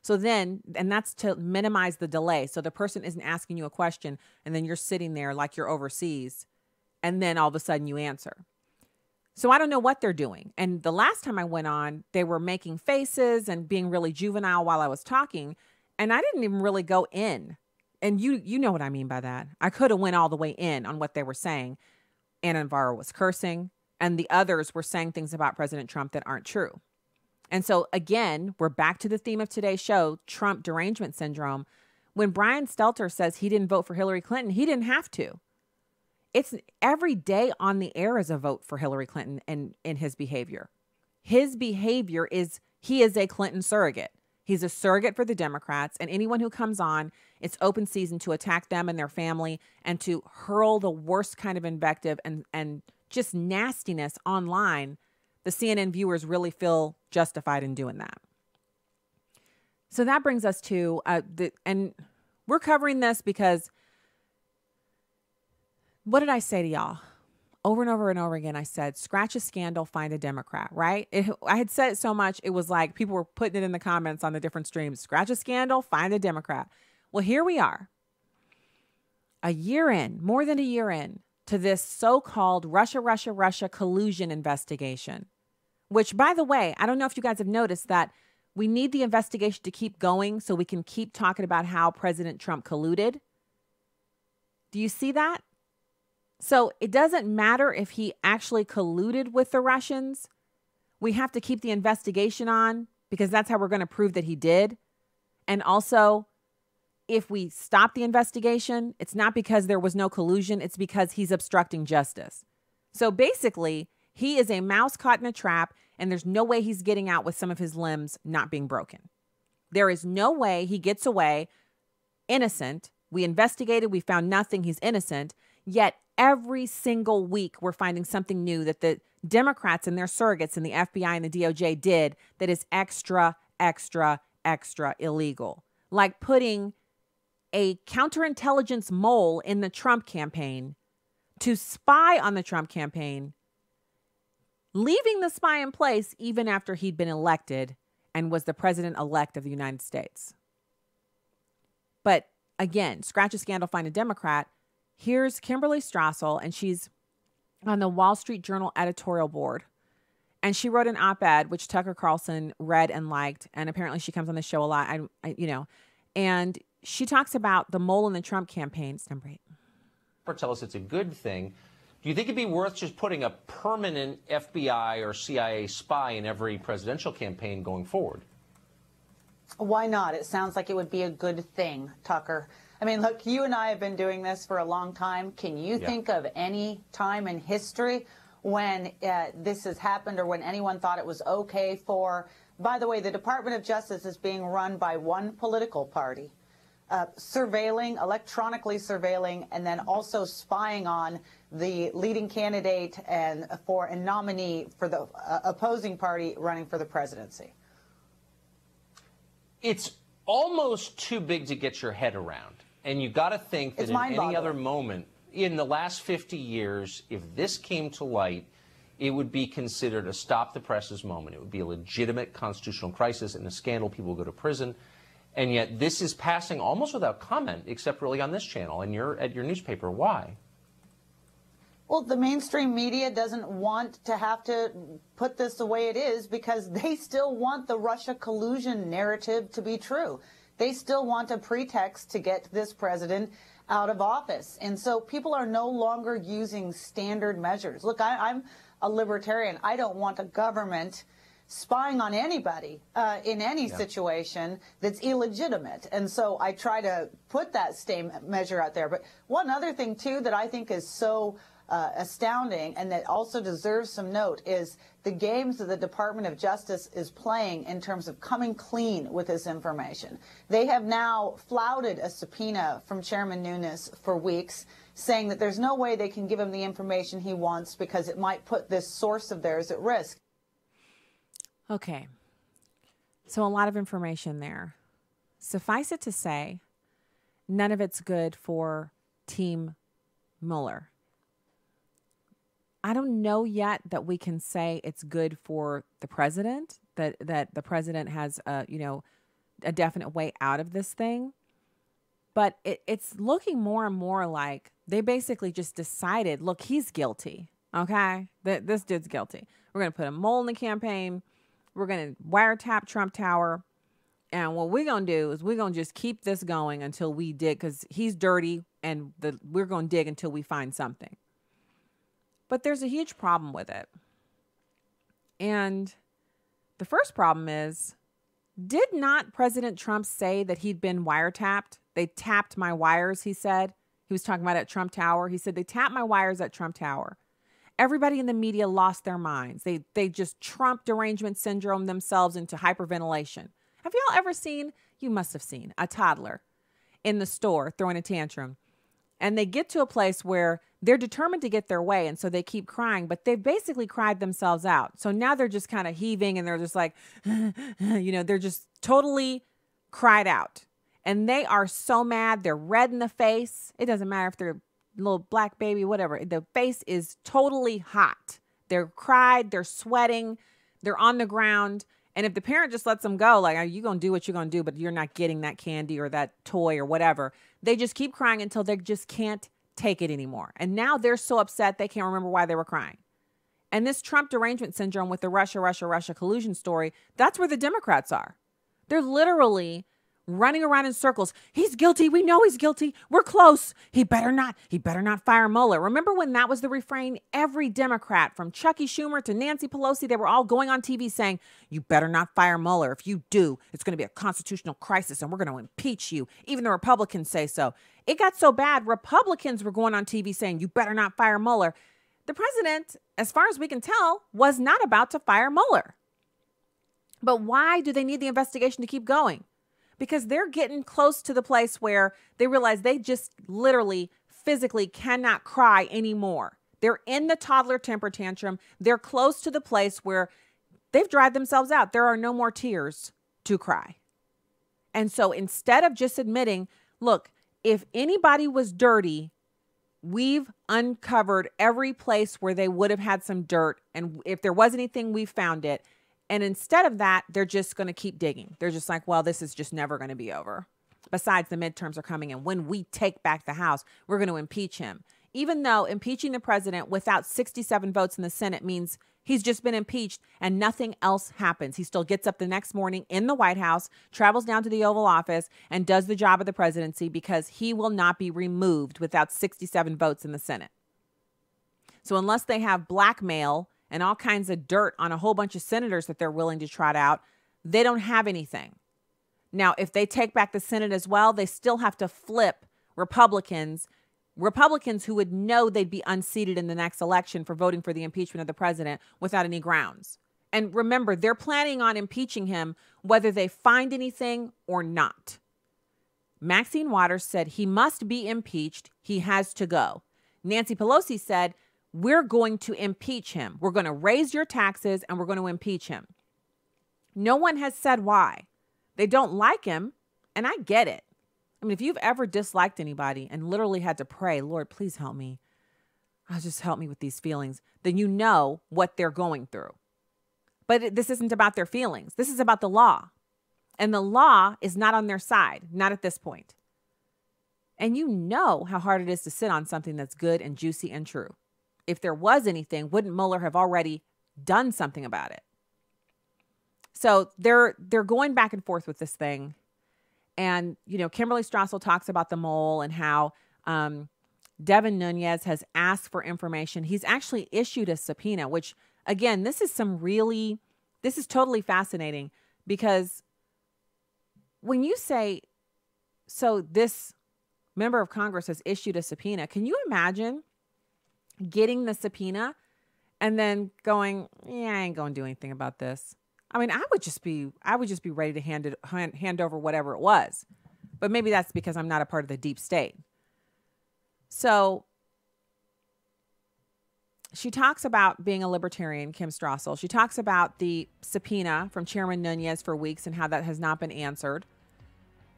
Speaker 3: So then, and that's to minimize the delay. So the person isn't asking you a question and then you're sitting there like you're overseas and then all of a sudden you answer. So I don't know what they're doing. And the last time I went on, they were making faces and being really juvenile while I was talking, and I didn't even really go in. And you know what I mean by that. I could have went all the way in on what they were saying. Anna Navarro was cursing, and the others were saying things about President Trump that aren't true. And so again, we're back to the theme of today's show, Trump derangement syndrome. When Brian Stelter says he didn't vote for Hillary Clinton, he didn't have to. It's every day on the air is a vote for Hillary Clinton and in his behavior. His behavior is he is a Clinton surrogate. He's a surrogate for the Democrats, and anyone who comes on, it's open season to attack them and their family and to hurl the worst kind of invective and just nastiness online. The CNN viewers really feel justified in doing that. So that brings us to, and we're covering this because what did I say to y'all? Over and over and over again, I said, scratch a scandal, find a Democrat, right? I had said it so much, it was like people were putting it in the comments on the different streams. Scratch a scandal, find a Democrat. Well, here we are. A year in, more than a year in, to this so-called Russia collusion investigation. Which, by the way, I don't know if you guys have noticed that we need the investigation to keep going so we can keep talking about how President Trump colluded. Do you see that? So it doesn't matter if he actually colluded with the Russians. We have to keep the investigation on because that's how we're going to prove that he did. And also, if we stop the investigation, it's not because there was no collusion. It's because he's obstructing justice. So basically, he is a mouse caught in a trap, and there's no way he's getting out with some of his limbs not being broken. There is no way he gets away innocent. We investigated. We found nothing. He's innocent. Yet every single week, we're finding something new that the Democrats and their surrogates and the FBI and the DOJ did that is extra illegal. Like putting a counterintelligence mole in the Trump campaign to spy on the Trump campaign, leaving the spy in place even after he'd been elected and was the president-elect of the United States. But again, scratch a scandal, find a Democrat. Here's Kimberly Strassel, and she's on the Wall Street Journal editorial board. And she wrote an op-ed, which Tucker Carlson read and liked. And apparently she comes on the show a lot, and she talks about the mole in the Trump campaign. It's number 8.
Speaker 4: Tell us it's a good thing. Do you think it'd be worth just putting a permanent FBI or CIA spy in every presidential campaign going forward?
Speaker 7: Why not? It sounds like it would be a good thing, Tucker. I mean, look, you and I have been doing this for a long time. Can you think of any time in history when this has happened or when anyone thought it was okay for, by the way, the Department of Justice is being run by one political party, electronically surveilling, and then also spying on the leading candidate and nominee for the opposing party running for the presidency.
Speaker 4: It's almost too big to get your head around. And you got to think that in any other moment in the last 50 years, if this came to light, it would be considered a stop the presses moment. It would be a legitimate constitutional crisis and a scandal. People would go to prison. And yet this is passing almost without comment, except really on this channel and at your newspaper. Why?
Speaker 7: Well, the mainstream media doesn't want to have to put this the way it is because they still want the Russia collusion narrative to be true. They still want a pretext to get this president out of office. And so people are no longer using standard measures. Look, I'm a libertarian. I don't want a government spying on anybody in any situation that's illegitimate. And so I try to put that same measure out there. But one other thing, too, that I think is so astounding and that also deserves some note is the games that the Department of Justice is playing in terms of coming clean with this information. They have now flouted a subpoena from Chairman Nunes for weeks, saying that there's no way they can give him the information he wants because it might put this source of theirs at risk.
Speaker 3: Okay. So a lot of information there. Suffice it to say, none of it's good for Team Mueller. I don't know yet that we can say it's good for the president, that the president has a definite way out of this thing. But it's looking more and more like they basically just decided, look, he's guilty. Okay, this dude's guilty. We're going to put a mole in the campaign. We're going to wiretap Trump Tower. And what we're going to do is we're going to just keep this going until we dig, because he's dirty, and we're going to dig until we find something. But there's a huge problem with it. And the first problem is, did not President Trump say that he'd been wiretapped? They tapped my wires, he said. He was talking about at Trump Tower. He said, they tapped my wires at Trump Tower. Everybody in the media lost their minds. They just Trump derangement syndrome themselves into hyperventilation. Have y'all ever seen, you must have seen, a toddler in the store throwing a tantrum, and they get to a place where they're determined to get their way, and so they keep crying, but they've basically cried themselves out. So now they're just kind of heaving, and they're just like, they're just totally cried out. And they are so mad. They're red in the face. It doesn't matter if they're a little black baby, whatever. The face is totally hot. They're cried. They're sweating. They're on the ground. And if the parent just lets them go, like, are you going to do what you're going to do, but you're not getting that candy or that toy or whatever, they just keep crying until they just can't take it anymore. And now they're so upset they can't remember why they were crying. And this Trump derangement syndrome with the Russia collusion story, that's where the Democrats are. They're literally running around in circles. He's guilty. We know he's guilty. We're close. He better not fire Mueller. Remember when that was the refrain? Every Democrat, from Chucky Schumer to Nancy Pelosi, they were all going on TV saying, you better not fire Mueller. If you do, it's going to be a constitutional crisis and we're going to impeach you. Even the Republicans say so. It got so bad, Republicans were going on TV saying, you better not fire Mueller. The president, as far as we can tell, was not about to fire Mueller. But why do they need the investigation to keep going? Because they're getting close to the place where they realize they just literally physically cannot cry anymore. They're in the toddler temper tantrum. They're close to the place where they've dried themselves out. There are no more tears to cry. And so instead of just admitting, look, if anybody was dirty, we've uncovered every place where they would have had some dirt. And if there was anything, we found it. And instead of that, they're just going to keep digging. They're just like, well, this is just never going to be over. Besides, the midterms are coming. And when we take back the House, we're going to impeach him. Even though impeaching the president without 67 votes in the Senate means he's just been impeached and nothing else happens. He still gets up the next morning in the White House, travels down to the Oval Office, and does the job of the presidency because he will not be removed without 67 votes in the Senate. So unless they have blackmail and all kinds of dirt on a whole bunch of senators that they're willing to trot out, they don't have anything. Now, if they take back the Senate as well, they still have to flip Republicans who would know they'd be unseated in the next election for voting for the impeachment of the president without any grounds. And remember, they're planning on impeaching him whether they find anything or not. Maxine Waters said he must be impeached. He has to go. Nancy Pelosi said, we're going to impeach him. We're going to raise your taxes and we're going to impeach him. No one has said why. They don't like him, and I get it. I mean, if you've ever disliked anybody and literally had to pray, Lord, please help me. Just help me with these feelings. Then you know what they're going through. But this isn't about their feelings. This is about the law. And the law is not on their side, not at this point. And you know how hard it is to sit on something that's good and juicy and true. If there was anything, wouldn't Mueller have already done something about it? So they're going back and forth with this thing. And, Kimberly Strassel talks about the mole and how Devin Nunes has asked for information. He's actually issued a subpoena, which, again, this is totally fascinating because when you say, so this member of Congress has issued a subpoena, can you imagine getting the subpoena and then going, yeah, I ain't going to do anything about this? I mean, I would just be ready to hand over whatever it was. But maybe that's because I'm not a part of the deep state. So she talks about being a libertarian, Kim Strassel. She talks about the subpoena from Chairman Nunes for weeks and how that has not been answered,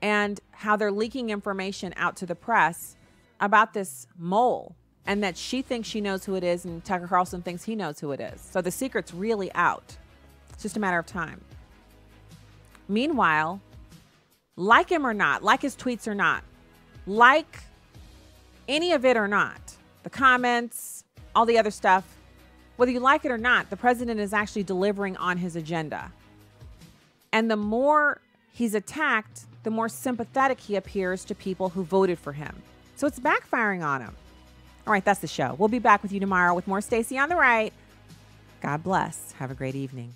Speaker 3: and how they're leaking information out to the press about this mole, and that she thinks she knows who it is and Tucker Carlson thinks he knows who it is. So the secret's really out. It's just a matter of time. Meanwhile, like him or not, like his tweets or not, like any of it or not, the comments, all the other stuff, whether you like it or not, the president is actually delivering on his agenda. And the more he's attacked, the more sympathetic he appears to people who voted for him. So it's backfiring on him. All right, that's the show. We'll be back with you tomorrow with more Stacey on the Right. God bless. Have a great evening.